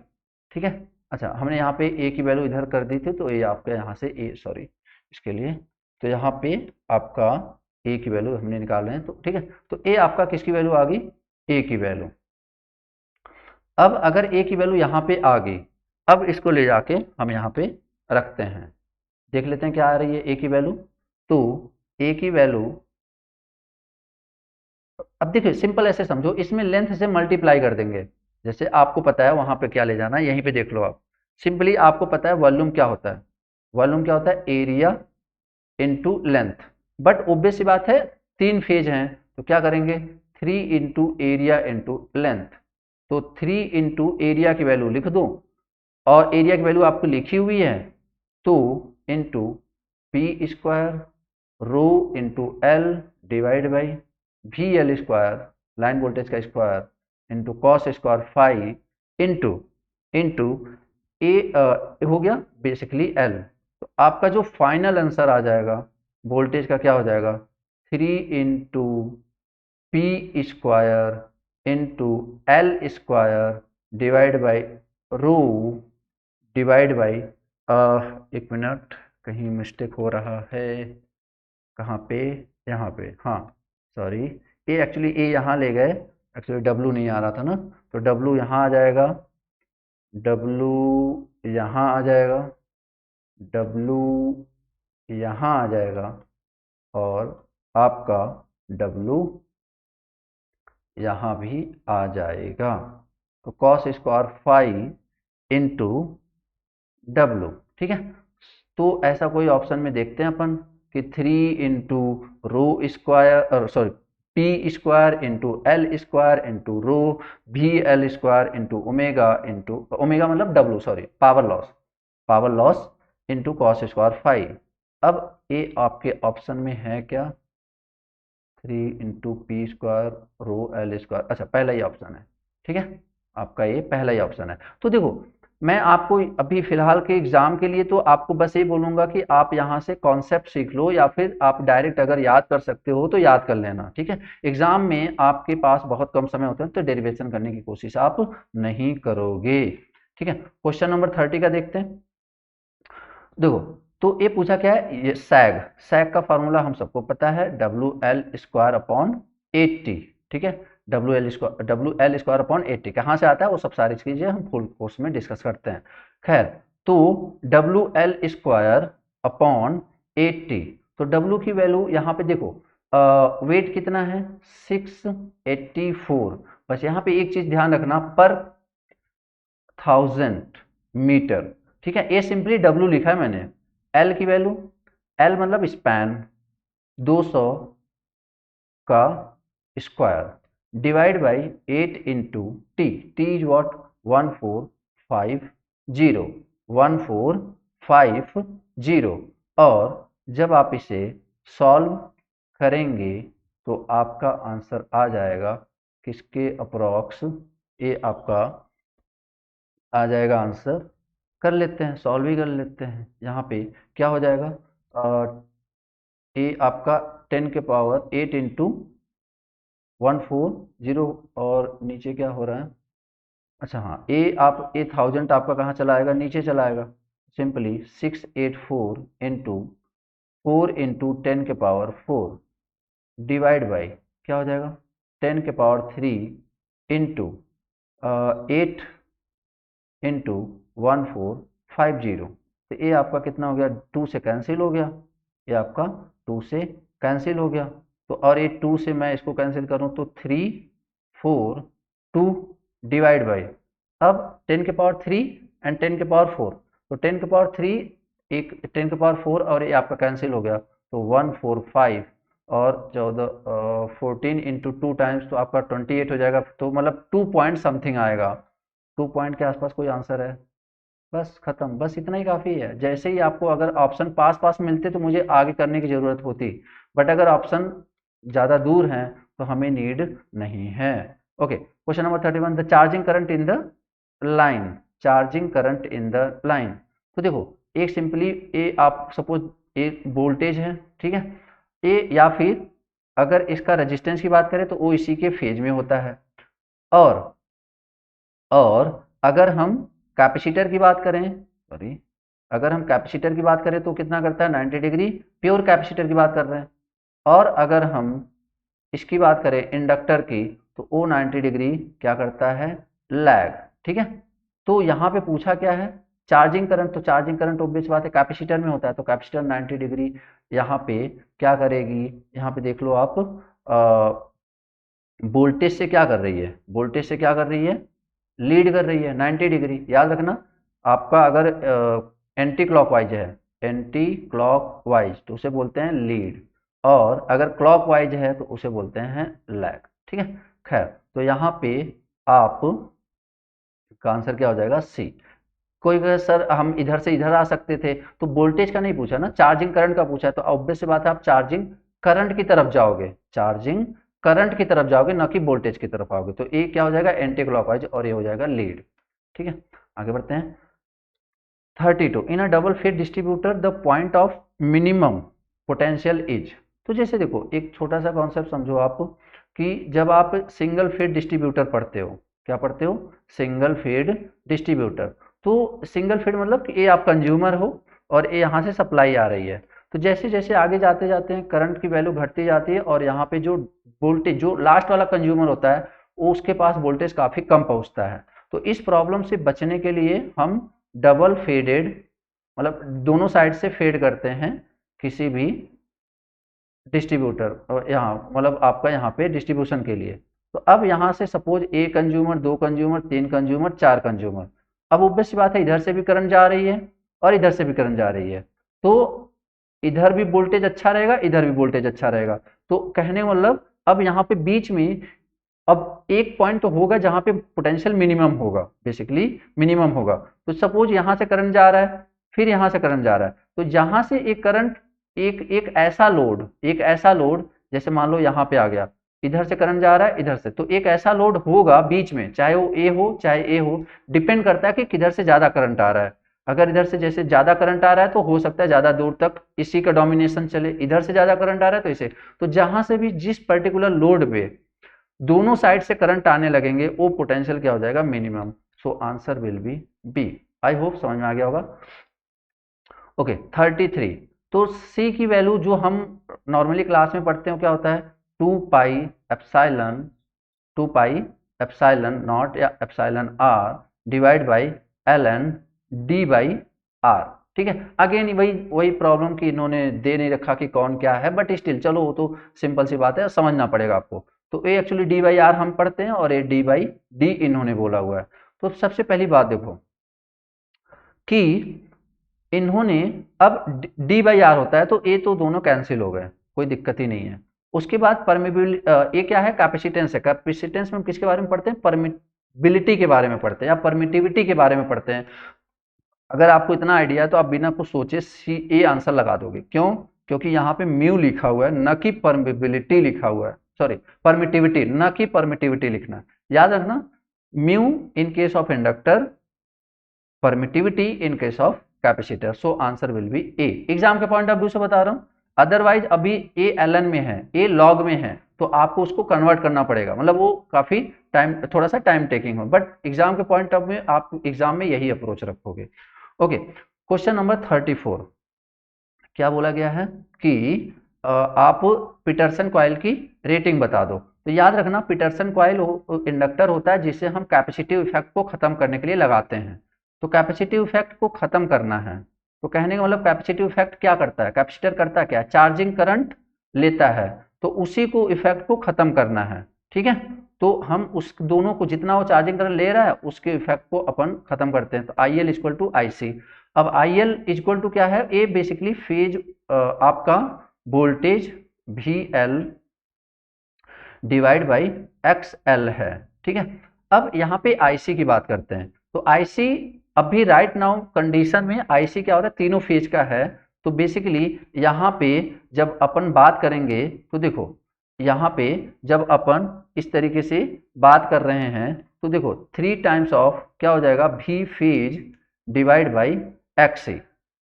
[SPEAKER 1] ठीक है। अच्छा हमने यहाँ पे ए की वैल्यू इधर कर दी थी, तो ये आपका यहाँ से ए, सॉरी इसके लिए, तो यहाँ पे आपका ए की वैल्यू हमने निकाल रहे हैं, तो ठीक है। तो ए आपका किसकी वैल्यू आ गई, ए की वैल्यू। अब अगर ए की वैल्यू यहाँ पे आ गई, अब इसको ले जाके हम यहाँ पे रखते हैं, देख लेते हैं क्या आ रही है ए की वैल्यू। तो ए की वैल्यू, अब देखिए सिंपल ऐसे समझो, इसमें लेंथ से मल्टीप्लाई कर देंगे, जैसे आपको पता है वहां पे क्या ले जाना है, यहीं पे देख लो आप, सिंपली आपको पता है वॉल्यूम क्या होता है, वॉल्यूम क्या होता है, area into length. But obvious सी बात है 3 फेज हैं, तो क्या करेंगे, 3 इंटू एरिया इंटू लेंथ। तो 3 इंटू एरिया की वैल्यू लिख दो, और एरिया की वैल्यू आपको लिखी हुई है, तो into P² rho into L divide by VL², line voltage का square into cos square 5 into into A हो गया बेसिकली एल। तो आपका जो फाइनल आंसर आ जाएगा वोल्टेज का क्या हो जाएगा, 3 into P² into L² divide by rho divide by, एक मिनट कहीं मिस्टेक हो रहा है, कहाँ पे, यहाँ पे, हाँ सॉरी, ए एक्चुअली ए यहाँ ले गए, एक्चुअली डब्लू नहीं आ रहा था ना, तो डब्लू यहाँ आ जाएगा, डब्लू यहाँ आ जाएगा, डब्लू यहाँ आ जाएगा, और आपका डब्लू यहाँ भी आ जाएगा। तो कॉस स्क्वायर 5 इंटू डब्लू, ठीक है। तो ऐसा कोई ऑप्शन में देखते हैं अपन कि 3 into rho square, sorry P² into L² into rho VL² into omega मतलब W, sorry power loss, power loss into cos square 5। अब ये आपके ऑप्शन में है क्या, 3 इंटू P² रो L², अच्छा पहला ही ऑप्शन है, ठीक है, आपका ये पहला ही ऑप्शन है। तो देखो मैं आपको अभी फिलहाल के एग्जाम के लिए तो आपको बस ये बोलूंगा कि आप यहाँ से कॉन्सेप्ट सीख लो, या फिर आप डायरेक्ट अगर याद कर सकते हो तो याद कर लेना, ठीक है। एग्जाम में आपके पास बहुत कम समय होता है, तो डेरिवेशन करने की कोशिश आप नहीं करोगे, ठीक है। क्वेश्चन नंबर 30 का देखते हैं। देखो तो ये पूछा क्या है, ये सैग, सैग का फॉर्मूला हम सबको पता है, WL²/80, ठीक है, WL² कहाँ से आता है वो सब सारी चीजें हम फुल कोर्स में डिस्कस करते हैं। खैर तो WL²/80, तो W की वैल्यू यहाँ पे देखो, वेट कितना है 684, बस यहाँ पे एक चीज ध्यान रखना, पर 1000 मीटर, ठीक है, ये सिंपली W लिखा है मैंने। L की वैल्यू, L मतलब स्पैन 200 का square divide by 8 into T, T is what 1450, और जब आप इसे सॉल्व करेंगे तो आपका आंसर आ जाएगा किसके अप्रॉक्स, ये आपका आ जाएगा आंसर कर लेते हैं, सॉल्व ही कर लेते हैं। यहाँ पे क्या हो जाएगा, ए आपका 10 के पावर 8 इंटू 140, और नीचे क्या हो रहा है, अच्छा हाँ, ए 1000 आपका कहाँ चला आएगा, नीचे चला आएगा। सिंपली 684 इंटू 4 इंटू 10 के पावर 4 डिवाइड बाई क्या हो जाएगा, 10 के पावर 3 इंटू 8 इंटू 1450। तो ये आपका कितना हो गया, 2 से कैंसिल हो गया, ये आपका 2 से कैंसिल हो गया। तो और ये 2 से मैं इसको कैंसिल करूं तो 3 4 2 डिवाइड बाई, अब 10 के पावर 3 एंड 10 के पावर 4, तो 10 के पावर 3 एक 10 के पावर 4 और ये आपका कैंसिल हो गया, तो 145 और 14 इंटू 2 टाइम्स तो आपका 28 हो जाएगा। तो मतलब 2 पॉइंट समथिंग आएगा, 2 पॉइंट के आसपास कोई आंसर है। बस खत्म, बस इतना ही काफ़ी है। जैसे ही आपको अगर ऑप्शन पास पास मिलते तो मुझे आगे करने की ज़रूरत होती, बट अगर ऑप्शन ज़्यादा दूर हैं तो हमें नीड नहीं है। Okay, question number 31, the charging current in the line, charging current in the line. तो देखो, एक सिंपली ए आप सपोज एक वोल्टेज है, ठीक है, ए, या फिर अगर इसका रेजिस्टेंस की बात करें तो वो इसी के फेज में होता है। और अगर हम कैपेसिटर की बात करें, सॉरी, अगर हम कैपेसिटर की बात करें तो कितना करता है, 90 डिग्री, प्योर कैपेसिटर की बात कर रहे हैं। और अगर हम इसकी बात करें इंडक्टर की, तो वो 90 डिग्री क्या करता है, लैग, ठीक है। तो यहाँ पे पूछा क्या है, चार्जिंग करंट, तो चार्जिंग करंट ऑब्वियस बात है कैपेसिटर में होता है, तो कैपेसिटर 90 डिग्री यहाँ पे क्या करेगी, यहाँ पे देख लो आप, वोल्टेज से क्या कर रही है, वोल्टेज से क्या कर रही है, लीड कर रही है 90 डिग्री। याद रखना, आपका अगर एंटी क्लॉकवाइज है, एंटी क्लॉकवाइज तो उसे बोलते हैं लीड, और अगर क्लॉकवाइज है तो उसे बोलते हैं लैग, ठीक है। खैर, तो यहाँ पे आप का आंसर क्या हो जाएगा, सी। कोई कहे सर हम इधर से इधर आ सकते थे, तो वोल्टेज का नहीं पूछा ना, चार्जिंग करंट का पूछा है, तो ऑब्वियस सी बात है आप चार्जिंग करंट की तरफ जाओगे, चार्जिंग करंट की तरफ जाओगे, ना कि वोल्टेज की तरफ आओगे। तो ए क्या हो जाएगा, एंटी क्लॉकवाइज, और ये हो जाएगा लीड, ठीक है। आगे बढ़ते हैं। 32, in a double fed distributor the point of minimum potential is. तो जैसे देखो, एक छोटा सा कॉन्सेप्ट समझो आप, कि जब आप सिंगल फेड डिस्ट्रीब्यूटर पढ़ते हो, क्या पढ़ते हो, सिंगल फेड डिस्ट्रीब्यूटर। तो सिंगल फेड मतलब कि ये आप कंज्यूमर हो और ये यहाँ से सप्लाई आ रही है। तो जैसे जैसे आगे जाते जाते हैं करंट की वैल्यू घटती जाती है, और यहाँ पे जो वोल्टेज, जो लास्ट वाला कंज्यूमर होता है, वो उसके पास वोल्टेज काफ़ी कम पहुँचता है। तो इस प्रॉब्लम से बचने के लिए हम डबल फेडेड, मतलब दोनों साइड से फेड करते हैं किसी भी डिस्ट्रीब्यूटर, और यहाँ मतलब आपका यहाँ पे डिस्ट्रीब्यूशन के लिए। तो अब यहाँ से suppose a consumer, 2 consumer, 3 consumer, 4 consumer, अब ऑब्वियस सी बात है इधर से भी करंट जा रही है और इधर से भी करंट जा रही है, तो इधर भी वोल्टेज अच्छा रहेगा, इधर भी वोल्टेज अच्छा रहेगा। तो कहने मतलब अब यहाँ पे बीच में अब एक पॉइंट तो होगा जहां पे पोटेंशियल मिनिमम होगा, बेसिकली मिनिमम होगा। तो सपोज यहां से करंट जा रहा है, फिर यहां से करंट जा रहा है, तो जहां से एक करंट, एक ऐसा लोड, जैसे मान लो यहाँ पे आ गया, इधर से करंट जा रहा है, इधर से, तो एक ऐसा लोड होगा बीच में, चाहे वो ए हो चाहे ए हो, डिपेंड करता है कि किधर से ज्यादा करंट आ रहा है। अगर इधर से जैसे ज्यादा करंट आ रहा है तो हो सकता है ज्यादा दूर तक इसी का डोमिनेशन चले, इधर से ज्यादा करंट आ रहा है तो इसे, तो जहां से भी जिस पर्टिकुलर लोड पे दोनों साइड से करंट आने लगेंगे, वो पोटेंशियल क्या हो जाएगा, minimum. So answer will be B. I hope समझ में आ गया होगा। ओके, 33, तो सी की वैल्यू जो हम नॉर्मली क्लास में पढ़ते हो क्या होता है, 2 पाई एप्साइलन नॉट या epsilon R divide by L N D by R, ठीक है। अगेन वही वही प्रॉब्लम की इन्होंने दे नहीं रखा कि कौन क्या है, बट स्टिल चलो वो तो सिंपल सी बात है, समझना पड़ेगा आपको। तो ए एक्चुअली डी बाई आर हम पढ़ते हैं, और ए डी बाई डी इन्होंने बोला हुआ है। तो सबसे पहली बात देखो कि इन्होंने, अब डी बाई आर होता है तो ए तो दोनों कैंसिल हो गए, कोई दिक्कत ही नहीं है। उसके बाद परमिबिल, ये क्या है, कैपेसिटेंस है। कैपेसिटेंस में हम किसके बारे में पढ़ते हैं, परमिबिलिटी के बारे में पढ़ते हैं, या परमिटिविटी के बारे में पढ़ते हैं। अगर आपको इतना आइडिया है तो आप बिना कुछ सोचे सी ए आंसर लगा दोगे, क्यों, क्योंकि यहाँ पे म्यू लिखा हुआ है, न कि परमिबिलिटी लिखा हुआ है, सॉरी परमिटिविटी, न कि परमिटिविटी लिखना। याद रखना, mu in case of inductor, permittivity in case of capacitor, so answer will B A. Exam के पॉइंट ऑफ व्यू से बता रहा हूं, अदरवाइज अभी ए ln में है, ए log में है, तो आपको उसको कन्वर्ट करना पड़ेगा, मतलब वो काफी टाइम, थोड़ा सा टाइम टेकिंग हो, बट एग्जाम के पॉइंट ऑफ व्यू आप एग्जाम में यही अप्रोच रखोगे। ओके, क्वेश्चन नंबर 34, क्या बोला गया है कि आप पीटरसन कॉइल की रेटिंग बता दो। तो याद रखना, पीटरसन कॉइल इंडक्टर होता है जिसे हम कैपेसिटिव इफेक्ट को खत्म करने के लिए लगाते हैं। तो कैपेसिटिव इफेक्ट को खत्म करना है, तो कहने का मतलब कैपेसिटिव इफेक्ट क्या करता है, कैपेसिटर करता क्या है, चार्जिंग करंट लेता है, तो उसी को इफेक्ट को खत्म करना है। ठीक है, तो हम उस दोनों को, जितना वो चार्जिंग करंट ले रहा है उसके इफेक्ट को अपन खत्म करते हैं। तो आई एल इक्वल टू आई सी। अब आई एल इक्वल टू क्या है, ए बेसिकली फेज आपका voltage V L divide by x L है। ठीक है, अब यहाँ पे आईसी की बात करते हैं। तो आईसी अभी राइट नाउ कंडीशन में आईसी क्या होता है, तीनों फेज का है। तो बेसिकली यहाँ पे जब अपन बात करेंगे तो देखो, यहाँ पे जब अपन इस तरीके से बात कर रहे हैं तो देखो 3 टाइम्स ऑफ क्या हो जाएगा, V phase divide by X C.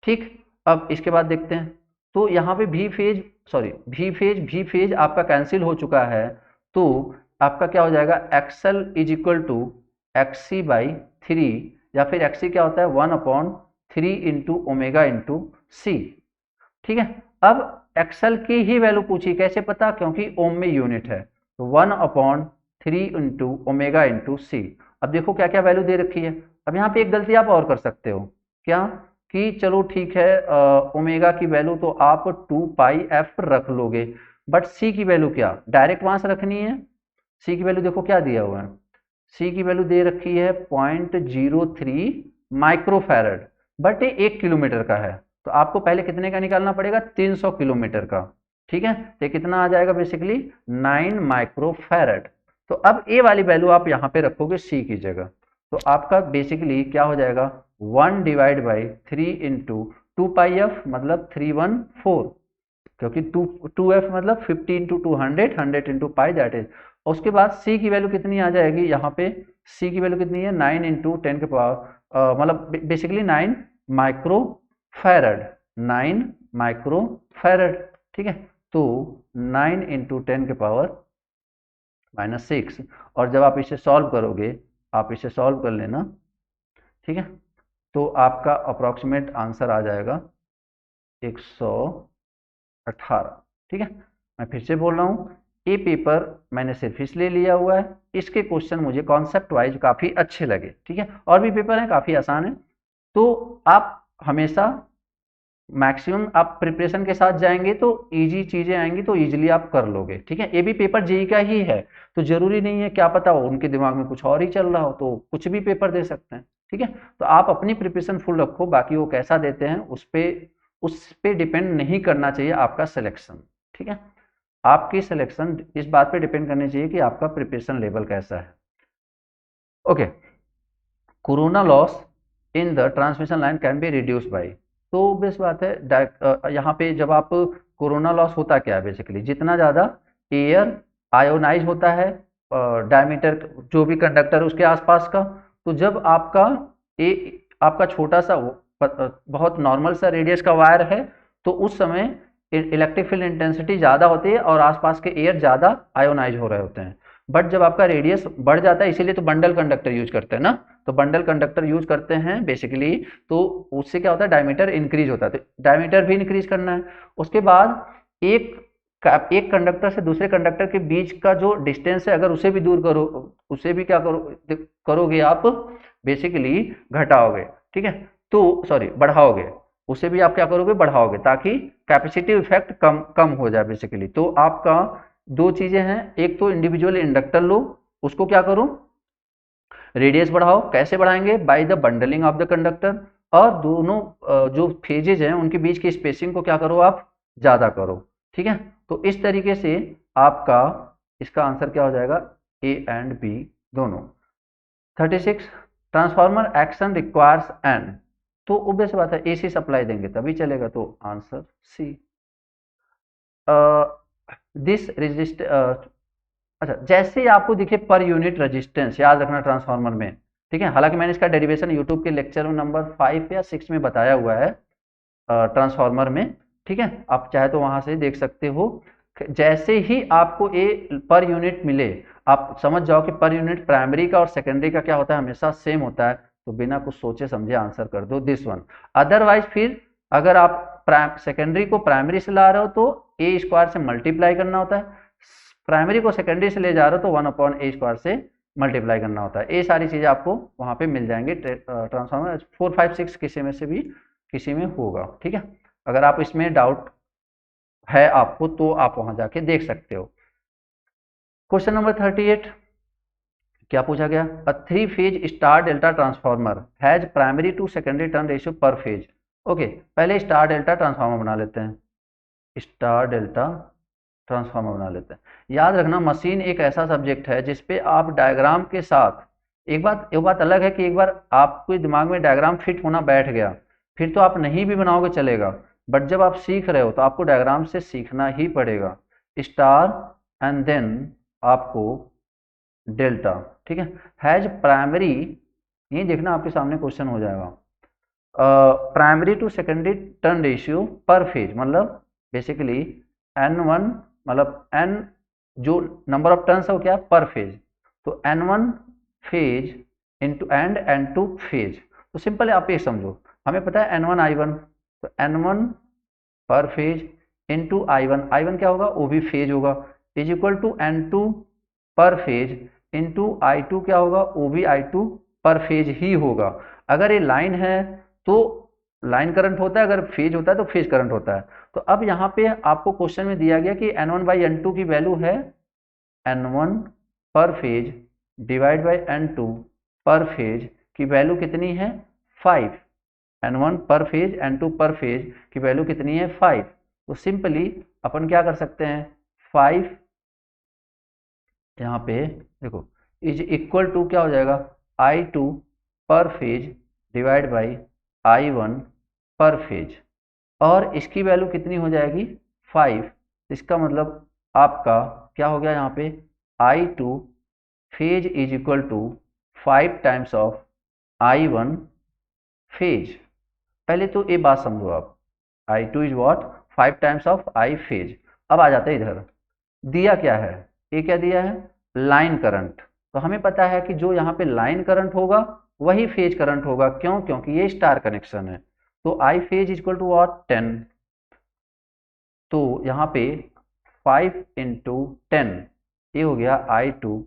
[SPEAKER 1] ठीक, अब इसके बाद देखते हैं, तो यहाँ पे वी फेज आपका कैंसिल हो चुका है, तो आपका क्या हो जाएगा, XL is equal to X C by 3, या फिर एक्स सी क्या होता है 1/3 इंटू ओमेगा इंटू सी। ठीक है, अब एक्सएल की ही वैल्यू पूछी, कैसे पता, क्योंकि ओम में यूनिट है, तो 1/3 इंटू ओमेगा इंटू सी। अब देखो क्या क्या वैल्यू दे रखी है। अब यहाँ पे एक गलती आप और कर सकते हो, क्या कि चलो ठीक है, ओमेगा की वैल्यू तो आप 2 पाई एफ रख लोगे, बट सी की वैल्यू क्या डायरेक्ट वहां से रखनी है। सी की वैल्यू देखो क्या दिया हुआ है, सी की वैल्यू दे रखी है 0.03 माइक्रोफैरड, बट ये 1 किलोमीटर का है, तो आपको पहले कितने का निकालना पड़ेगा, 300 किलोमीटर का। ठीक है, तो कितना आ जाएगा बेसिकली 9 माइक्रोफैरड। तो अब ए वाली वैल्यू आप यहाँ पे रखोगे सी की जगह, तो आपका बेसिकली क्या हो जाएगा 1 divide by 3 into 2 pi F मतलब 314, क्योंकि 2f मतलब 50 into 200, 100 into pi that is. उसके बाद c की वैल्यू कितनी आ जाएगी, यहाँ पे c की वैल्यू कितनी है 9 इंटू 10 के पावर मतलब basically 9 micro farad, 9 micro farad. ठीक है, तो 9 इंटू 10 के पावर -6, और जब आप इसे सॉल्व करोगे, आप इसे सॉल्व कर लेना। ठीक है, तो आपका अप्रोक्सीमेट आंसर आ जाएगा 118। ठीक है, मैं फिर से बोल रहा हूँ, ये पेपर मैंने सिर्फ इसलिए लिया हुआ है, इसके क्वेश्चन मुझे कॉन्सेप्ट वाइज काफ़ी अच्छे लगे। ठीक है, और भी पेपर हैं काफ़ी आसान है, तो आप हमेशा मैक्सिमम आप प्रिपरेशन के साथ जाएंगे तो इजी चीज़ें आएंगी, तो इजीली आप कर लोगे। ठीक है, ये भी पेपर जेई का ही है, तो जरूरी नहीं है, क्या पता हो उनके दिमाग में कुछ और ही चल रहा हो, तो कुछ भी पेपर दे सकते हैं। ठीक है, तो आप अपनी प्रिपरेशन फुल रखो, बाकी वो कैसा देते हैं उस पे डिपेंड नहीं करना चाहिए आपका सिलेक्शन। ठीक है, आपकी सिलेक्शन इस बात पे डिपेंड करनी चाहिए कि आपका प्रिपरेशन लेवल कैसा है। Okay, corona loss in the transmission line can be reduce by, तो बेस बात है, यहाँ पे जब आप कोरोना लॉस होता क्या है, बेसिकली जितना ज़्यादा एयर आयोनाइज होता है डायमीटर जो भी कंडक्टर है उसके आसपास का, तो जब आपका छोटा सा बहुत नॉर्मल सा रेडियस का वायर है, तो उस समय इलेक्ट्रिक फील्ड इंटेंसिटी ज़्यादा होती है और आसपास के एयर ज़्यादा आयोनाइज हो रहे होते हैं। बट जब आपका रेडियस बढ़ जाता है, इसीलिए तो बंडल कंडक्टर यूज करते हैं ना, तो बंडल कंडक्टर यूज करते हैं बेसिकली, तो उससे क्या होता है डायमीटर इंक्रीज होता है, तो डायमीटर भी इंक्रीज करना है। उसके बाद एक कंडक्टर से दूसरे कंडक्टर के बीच का जो डिस्टेंस है, अगर उसे भी दूर करो, उसे भी क्या करोगे आप बेसिकली घटाओगे। ठीक है, तो सॉरी बढ़ाओगे, उसे भी आप क्या करोगे बढ़ाओगे, ताकि कैपेसिटिव इफेक्ट कम हो जाए बेसिकली। तो आपका दो चीजें हैं, एक तो इंडिविजुअल इंडक्टर लो, उसको क्या करो रेडियस बढ़ाओ, कैसे बढ़ाएंगे by the bundling of the conductor, और दोनों जो फेजेज हैं उनके बीच की स्पेसिंग को क्या करो आप ज्यादा करो। ठीक है, तो इस तरीके से आपका इसका आंसर क्या हो जाएगा ए एंड बी दोनों। 36 ट्रांसफार्मर एक्शन रिक्वायर्स एन, तो ऑब्वियस बात है एसी सप्लाई देंगे तभी चलेगा, तो आंसर सी। दिस रेजिस्ट अच्छा, जैसे आपको दिखे पर यूनिट रेजिस्टेंस, याद रखना ट्रांसफार्मर में ठीक है। हालांकि मैंने इसका डेरिवेशन यूट्यूब के लेक्चर नंबर 5 या 6 में बताया हुआ है ट्रांसफार्मर में, ठीक है, आप चाहे तो वहां से देख सकते हो। जैसे ही आपको ए पर यूनिट मिले, आप समझ जाओ कि पर यूनिट प्राइमरी का और सेकेंडरी का क्या होता है, हमेशा सेम होता है, तो बिना कुछ सोचे समझे आंसर कर दो दिस वन। अदरवाइज फिर अगर आप सेकेंडरी को प्राइमरी से ला रहे हो तो ए स्क्वायर से मल्टीप्लाई करना होता है, प्राइमरी को सेकेंडरी से ले जा रहे हो तो 1/a² से मल्टीप्लाई करना होता है। ये सारी चीजें आपको वहां पे मिल जाएंगे। ट्रांसफॉर्मर 4, 5, 6 किसी में से भी किसी में होगा, ठीक है। अगर आप इसमें डाउट है आपको तो आप वहां जाके देख सकते हो। क्वेश्चन नंबर 38 क्या पूछा गया, a 3 phase star delta transformer has primary to secondary turn ratio per phase. Okay, पहले स्टार डेल्टा ट्रांसफार्मर बना लेते हैं, स्टार डेल्टा ट्रांसफार्मर बना लेते हैं। याद रखना मशीन एक ऐसा सब्जेक्ट है जिसपे आप डायग्राम के साथ, एक बात अलग है कि एक बार आपके दिमाग में डायग्राम फिट होना बैठ गया फिर तो आप नहीं भी बनाओगे चलेगा, बट जब आप सीख रहे हो तो आपको डायग्राम से सीखना ही पड़ेगा। स्टार एंड देन आपको डेल्टा, ठीक है। हैज प्राइमरी, ये देखना आपके सामने क्वेश्चन हो जाएगा, primary to secondary turn ratio per phase, मतलब बेसिकली N1, मतलब N जो नंबर ऑफ टर्न्स है वो क्या है, पर फेज, तो N1 phase into and N2 phase. तो सिंपल है, आप ये समझो, हमें पता है N1 I1, तो N1 पर फेज इंटू I1 क्या होगा, वो भी फेज होगा, इज इक्वल टू N2 पर फेज इंटू I2 क्या होगा, वो भी I2 पर फेज ही होगा। अगर ये लाइन है तो लाइन करंट होता है, अगर फेज होता है तो फेज करंट होता है। तो अब यहाँ पे आपको क्वेश्चन में दिया गया कि N1/N2 की वैल्यू है N1 पर फेज डिवाइड बाई N2 पर फेज की वैल्यू कितनी है 5। N1 पर फेज N2 पर फेज की वैल्यू कितनी है 5। तो सिंपली अपन क्या कर सकते हैं, 5 यहाँ पे देखो इज इक्वल टू क्या हो जाएगा, I2 पर फेज डिवाइड बाई I1 पर फेज, और इसकी वैल्यू कितनी हो जाएगी 5। इसका मतलब आपका क्या हो गया यहाँ पे, I2 phase is equal to 5 times of I1 phase. पहले तो ये बात समझो आप, I2 is what 5 times of I phase. अब आ जाते हैं इधर, दिया क्या है, ये क्या दिया है, लाइन करंट। तो हमें पता है कि जो यहाँ पे लाइन करंट होगा वही फेज करंट होगा, क्यों, क्योंकि ये स्टार कनेक्शन है। तो I phase is equal to what 10, तो यहाँ पे 5 इंटू 10 ये हो गया I2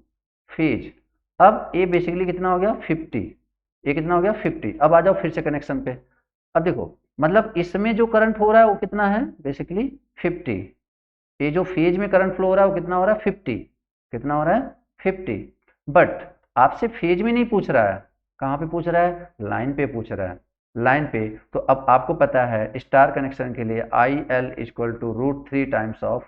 [SPEAKER 1] फेज। अब ये बेसिकली कितना हो गया 50, ये कितना हो गया 50। अब आ जाओ फिर से कनेक्शन पे, अब देखो मतलब इसमें जो करंट हो रहा है वो कितना है बेसिकली 50, ये जो फेज में करंट फ्लो हो रहा है वो कितना हो रहा है 50, कितना हो रहा है 50। बट आपसे फेज में नहीं पूछ रहा है, कहाँ पे पूछ रहा है, लाइन पे पूछ रहा है, लाइन पे। तो अब आपको पता है स्टार कनेक्शन के लिए IL equal to √3 times of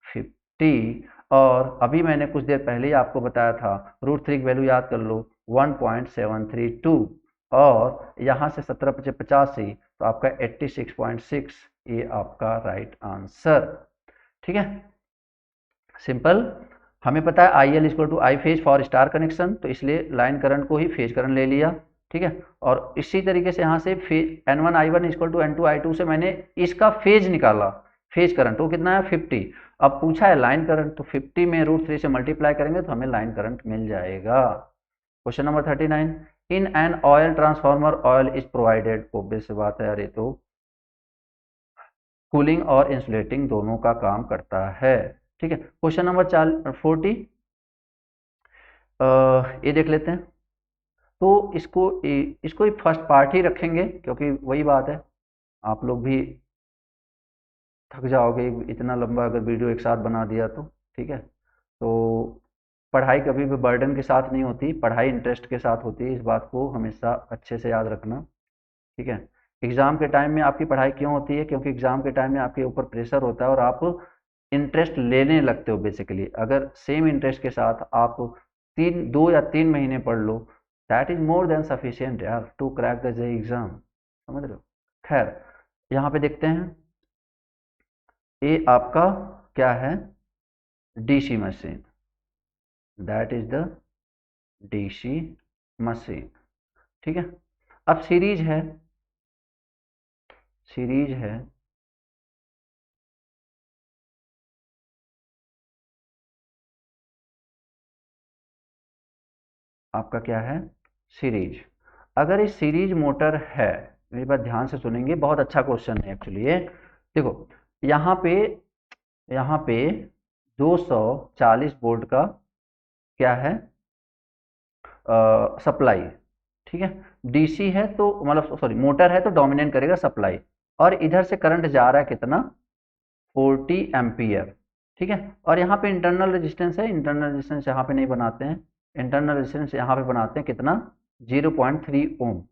[SPEAKER 1] 50, और अभी मैंने कुछ देर पहले ही आपको बताया था √3 की वैल्यू याद कर लो 1.732, और यहाँ से 17×85 तो आपका 86.6, ये आपका राइट आंसर, ठीक है। सिंपल, हमें पता है IL equal to I phase for star connection, तो इसलिए लाइन करंट को ही फेज करंट ले लिया, ठीक है। और इसी तरीके से यहाँ से N1 I1 equal to N2 I2 से मैंने इसका फेज निकाला, फेज करंट वो कितना है 50। अब पूछा है लाइन करंट, तो 50 में √3 से मल्टीप्लाई करेंगे तो हमें लाइन करंट मिल जाएगा। Question number 39, in an oil transformer oil is provided, obvious बात है, अरे तो कूलिंग और इंसुलेटिंग दोनों का काम करता है, ठीक है। क्वेश्चन नंबर 40, ये देख लेते हैं। तो इसको ही फर्स्ट पार्ट ही रखेंगे क्योंकि वही बात है, आप लोग भी थक जाओगे इतना लंबा अगर वीडियो एक साथ बना दिया तो, ठीक है। तो पढ़ाई कभी भी बर्डन के साथ नहीं होती, पढ़ाई इंटरेस्ट के साथ होती है, इस बात को हमेशा अच्छे से याद रखना, ठीक है। एग्ज़ाम के टाइम में आपकी पढ़ाई क्यों होती है, क्योंकि एग्ज़ाम के टाइम में आपके ऊपर प्रेशर होता है और आप इंटरेस्ट लेने लगते हो बेसिकली। अगर सेम इंटरेस्ट के साथ आप 2 या 3 महीने पढ़ लो, that is more than sufficient यार to crack the JEE exam, समझ रहे हो। खैर यहाँ पे देखते हैं, ये आपका क्या है, DC machine, that is the DC machine, ठीक है। अब सीरीज है, सीरीज है आपका क्या है, सीरीज। अगर ये सीरीज मोटर है, मेरी बात ध्यान से सुनेंगे, बहुत अच्छा क्वेश्चन है एक्चुअली ये। देखो यहाँ पे, यहाँ पे 240 वोल्ट का क्या है, सप्लाई, ठीक है। डीसी है तो मतलब सॉरी मोटर है तो डोमिनेट करेगा सप्लाई, और इधर से करंट जा रहा है कितना, 40 एम्पियर, ठीक है। और यहाँ पे इंटरनल रेजिस्टेंस है, इंटरनल रेजिस्टेंस यहाँ पे नहीं बनाते हैं, इंटरनल रेजिस्टेंस यहाँ पे बनाते हैं कितना, 0.3 ओम।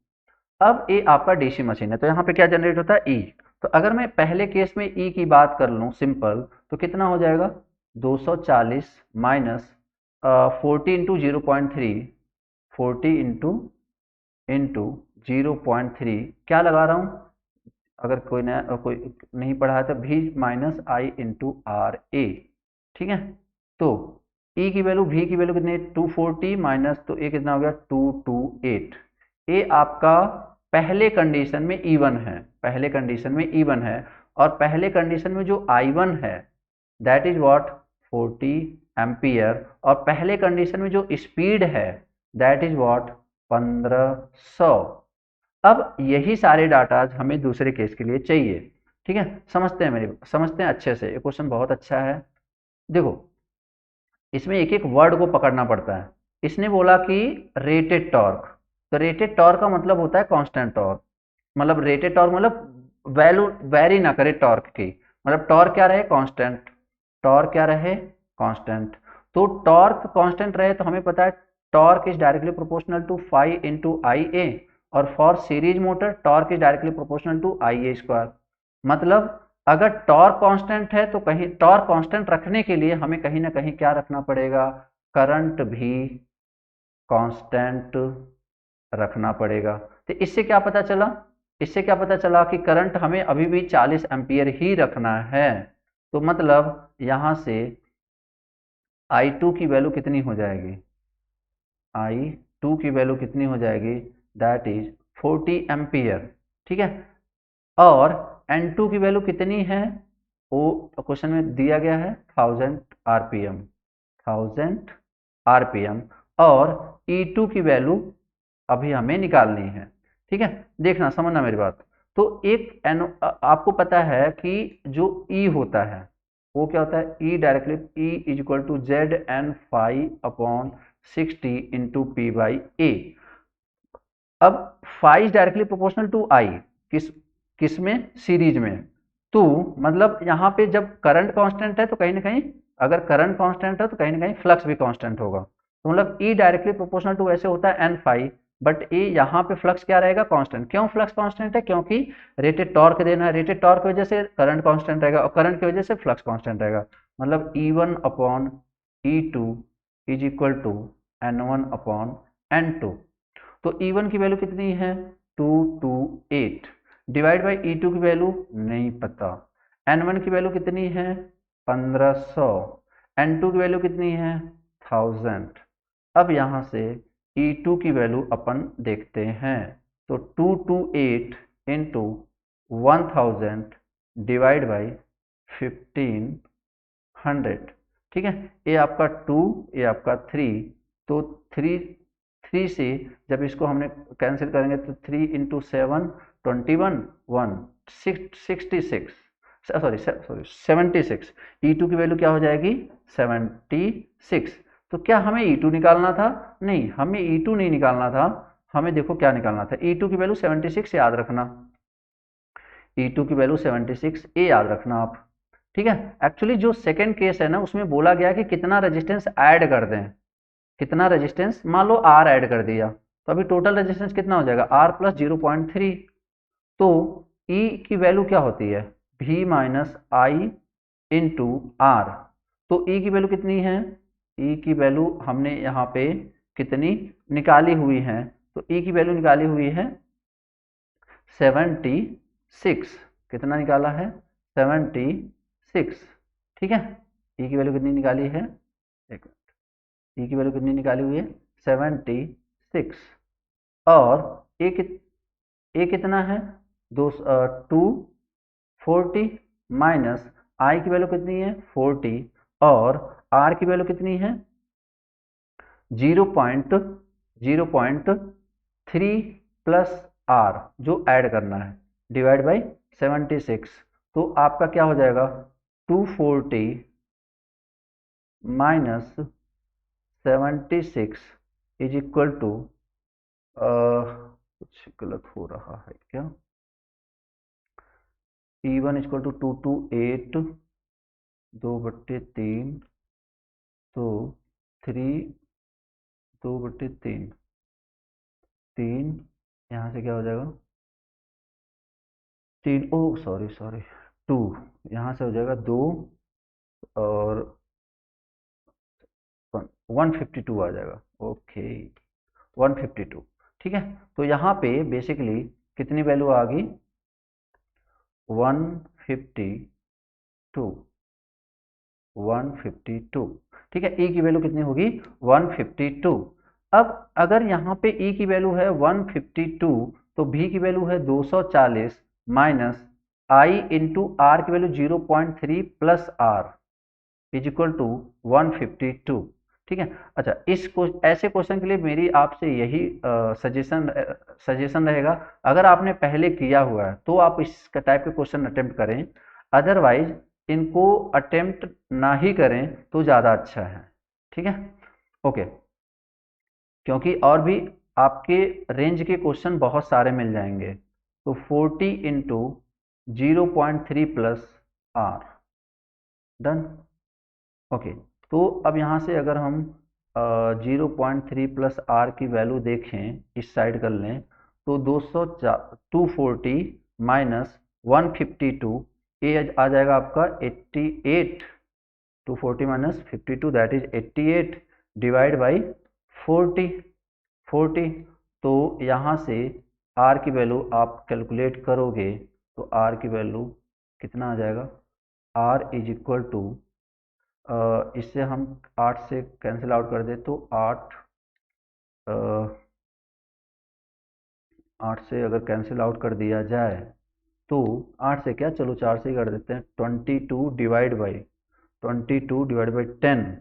[SPEAKER 1] अब ये आपका डीसी मशीन है तो यहाँ पे क्या जनरेट होता है, ई। तो अगर मैं पहले केस में ई की बात कर लूँ सिंपल, तो कितना हो जाएगा, 240 माइनस 40 इंटू 0.3, 40 इंटू 0.3, क्या लगा रहा हूँ, अगर कोई नहीं पढ़ा है तो भी minus I into R A, ठीक है। तो ई की वैल्यू, भी की वैल्यू कितनी है, 240 माइनस, तो ए कितना हो गया 228। ए आपका पहले कंडीशन में इवन है, पहले कंडीशन में इवन है, और पहले कंडीशन में जो I1 है दैट इज व्हाट, 40 एम्पियर, और पहले कंडीशन में जो स्पीड है दैट इज व्हाट, 1500। अब यही सारे डाटा हमें दूसरे केस के लिए चाहिए, ठीक है। समझते हैं अच्छे से, ये क्वेश्चन बहुत अच्छा है। देखो इसमें एक एक वर्ड को पकड़ना पड़ता है। इसने बोला कि रेटेड टॉर्क, तो रेटेड टॉर्क का मतलब होता है कांस्टेंट टॉर्क, मतलब रेटेड टॉर्क मतलब वैल्यू वेरी ना करे टॉर्क की, मतलब टॉर्क क्या रहे, कांस्टेंट, टॉर्क क्या रहे, कांस्टेंट। तो टॉर्क कांस्टेंट रहे तो हमें पता है torque is directly proportional to phi into I A, और for series motor torque is directly proportional to I A square. मतलब अगर टॉर्क कांस्टेंट है तो कहीं टॉर्क कांस्टेंट रखने के लिए हमें कहीं ना कहीं क्या रखना पड़ेगा, करंट भी कांस्टेंट रखना पड़ेगा। तो इससे क्या पता चला, इससे क्या पता चला कि करंट हमें अभी भी 40 एम्पियर ही रखना है। तो मतलब यहां से I2 की वैल्यू कितनी हो जाएगी, I2 की वैल्यू कितनी हो जाएगी, दैट इज 40 एम्पियर, ठीक है। और N2 की वैल्यू कितनी है, वो क्वेश्चन में दिया गया है 1000 आरपीएम, 1000 आरपीएम। और E2 की वैल्यू अभी हमें निकालनी है, ठीक है। देखना समझना मेरी बात। तो एक एनो आपको पता है कि जो E होता है वो क्या होता है, E directly, E is equal to Z N phi upon 60 into P by A. अब phi is directly proportional to I, किस किस में, सीरीज में। तो मतलब यहाँ पे जब करंट कांस्टेंट है तो कहीं ना कहीं, अगर करंट कांस्टेंट है तो कहीं ना कहीं फ्लक्स भी कांस्टेंट होगा। तो मतलब ई डायरेक्टली प्रोपोर्शनल टू ऐसे होता है एन फाई, बट ए यहाँ पे फ्लक्स क्या रहेगा, कांस्टेंट। क्यों फ्लक्स कांस्टेंट है, क्योंकि रेटेड टॉर्क देना है, रेटेड टॉर्क की वजह से करंट कांस्टेंट रहेगा, और करंट की वजह से फ्लक्स कांस्टेंट रहेगा। मतलब E1 upon E2 is equal to N1 upon N2। तो E1 की वैल्यू कितनी है, 228, डिवाइड बाई E2 की वैल्यू नहीं पता, N1 की वैल्यू कितनी है, 1500, N2 की वैल्यू कितनी है, 1000। अब यहाँ से E2 की वैल्यू अपन देखते हैं, तो 228 इंटू 1000 डिवाइड बाई 1500, ठीक है। ये आपका 2, ये आपका 3, तो 3 से जब इसको हमने कैंसिल करेंगे तो 3 इंटू 7 21 1 66, सॉरी 76। E2 की वैल्यू क्या हो जाएगी, 76। तो क्या हमें E2 निकालना था, नहीं हमें E2 नहीं निकालना था, हमें देखो क्या निकालना था, E2 की वैल्यू 76 याद रखना, E2 की वैल्यू 76 ए याद रखना आप, ठीक है। एक्चुअली जो सेकंड केस है ना उसमें बोला गया कि कितना रेजिस्टेंस ऐड कर दें, कितना रेजिस्टेंस, मान लो आर ऐड कर दिया तो अभी टोटल रेजिस्टेंस कितना हो जाएगा, आर प्लस 0.3। तो ई की वैल्यू क्या होती है, भी माइनस आई इंटू आर। तो ई की वैल्यू कितनी है, ई की वैल्यू हमने यहाँ पे कितनी निकाली हुई है, तो ई की वैल्यू निकाली हुई है 76, कितना निकाला है, 76, ठीक है। ई की वैल्यू कितनी निकाली है, एक ई की वैल्यू कितनी निकाली हुई है, 76। और ए कितना है 240 माइनस आई की वैल्यू कितनी है 40 और आर की वैल्यू कितनी है 0.3 प्लस आर जो ऐड करना है डिवाइड बाई 76। तो आपका क्या हो जाएगा 240 माइनस 76 इज इक्वल टू कुछ गलत हो रहा है क्या E1 इक्वल टू 228 2/3 तो 3 2/3 3 यहाँ से क्या हो जाएगा 3 ओ सॉरी 2 यहाँ से हो जाएगा 2 और 152 आ जाएगा। ओके 152 ठीक है। तो यहाँ पे बेसिकली कितनी वैल्यू आ गई 152 ठीक है। ई की वैल्यू कितनी होगी 152। अब अगर यहाँ पे ई की वैल्यू है 152 तो भी की वैल्यू है 240 माइनस आई इंटू आर की value 0.3 plus R is equal to 152 ठीक है। अच्छा ऐसे क्वेश्चन के लिए मेरी आपसे यही सजेशन रहेगा, अगर आपने पहले किया हुआ है तो आप इस टाइप के क्वेश्चन अटेम्प्ट करें, अदरवाइज इनको अटेम्प्ट ना ही करें तो ज़्यादा अच्छा है ठीक है। ओके क्योंकि और भी आपके रेंज के क्वेश्चन बहुत सारे मिल जाएंगे। तो 40 into 0.3 plus R done. Okay तो अब यहाँ से अगर हम 0.3 प्लस आर की वैल्यू देखें इस साइड कर लें तो 240 माइनस 152 ये आ जाएगा आपका 88 240 minus 52 that is 88 divide by 40 तो यहाँ से आर की वैल्यू आप कैलकुलेट करोगे तो आर की वैल्यू कितना आ जाएगा आर इज इक्वल टू इससे हम 8 से कैंसिल आउट कर दे तो 8 से अगर कैंसिल आउट कर दिया जाए तो 8 से क्या चलो 4 से ही कर देते हैं 22 डिवाइड बाई 10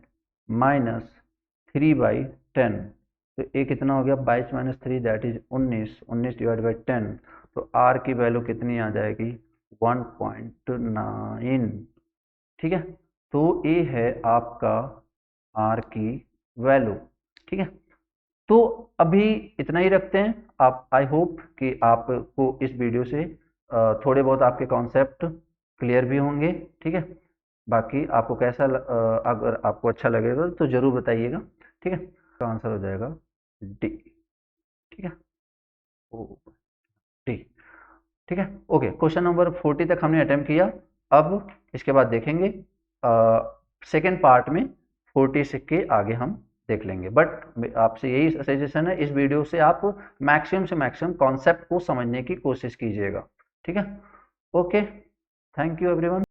[SPEAKER 1] माइनस 3/10 तो ये कितना हो गया 22 minus 3 that is 19 divide by 10 तो आर की वैल्यू कितनी आ जाएगी 1.9 ठीक है। तो ये है आपका आर की वैल्यू ठीक है। तो अभी इतना ही रखते हैं। आप आई होप कि आपको इस वीडियो से थोड़े बहुत आपके कॉन्सेप्ट क्लियर भी होंगे ठीक है। बाकी आपको कैसा अगर आपको अच्छा लगेगा तो ज़रूर बताइएगा ठीक है। तो आंसर हो जाएगा डी ठीक है ओ डी ठीक है। ओके क्वेश्चन नंबर 40 तक हमने अटेम्प्ट किया। अब इसके बाद देखेंगे सेकेंड पार्ट में 40 के आगे हम देख लेंगे। बट आपसे यही सजेशन है इस वीडियो से आप मैक्सिमम से मैक्सिमम कॉन्सेप्ट को समझने की कोशिश कीजिएगा ठीक है। Okay thank you everyone.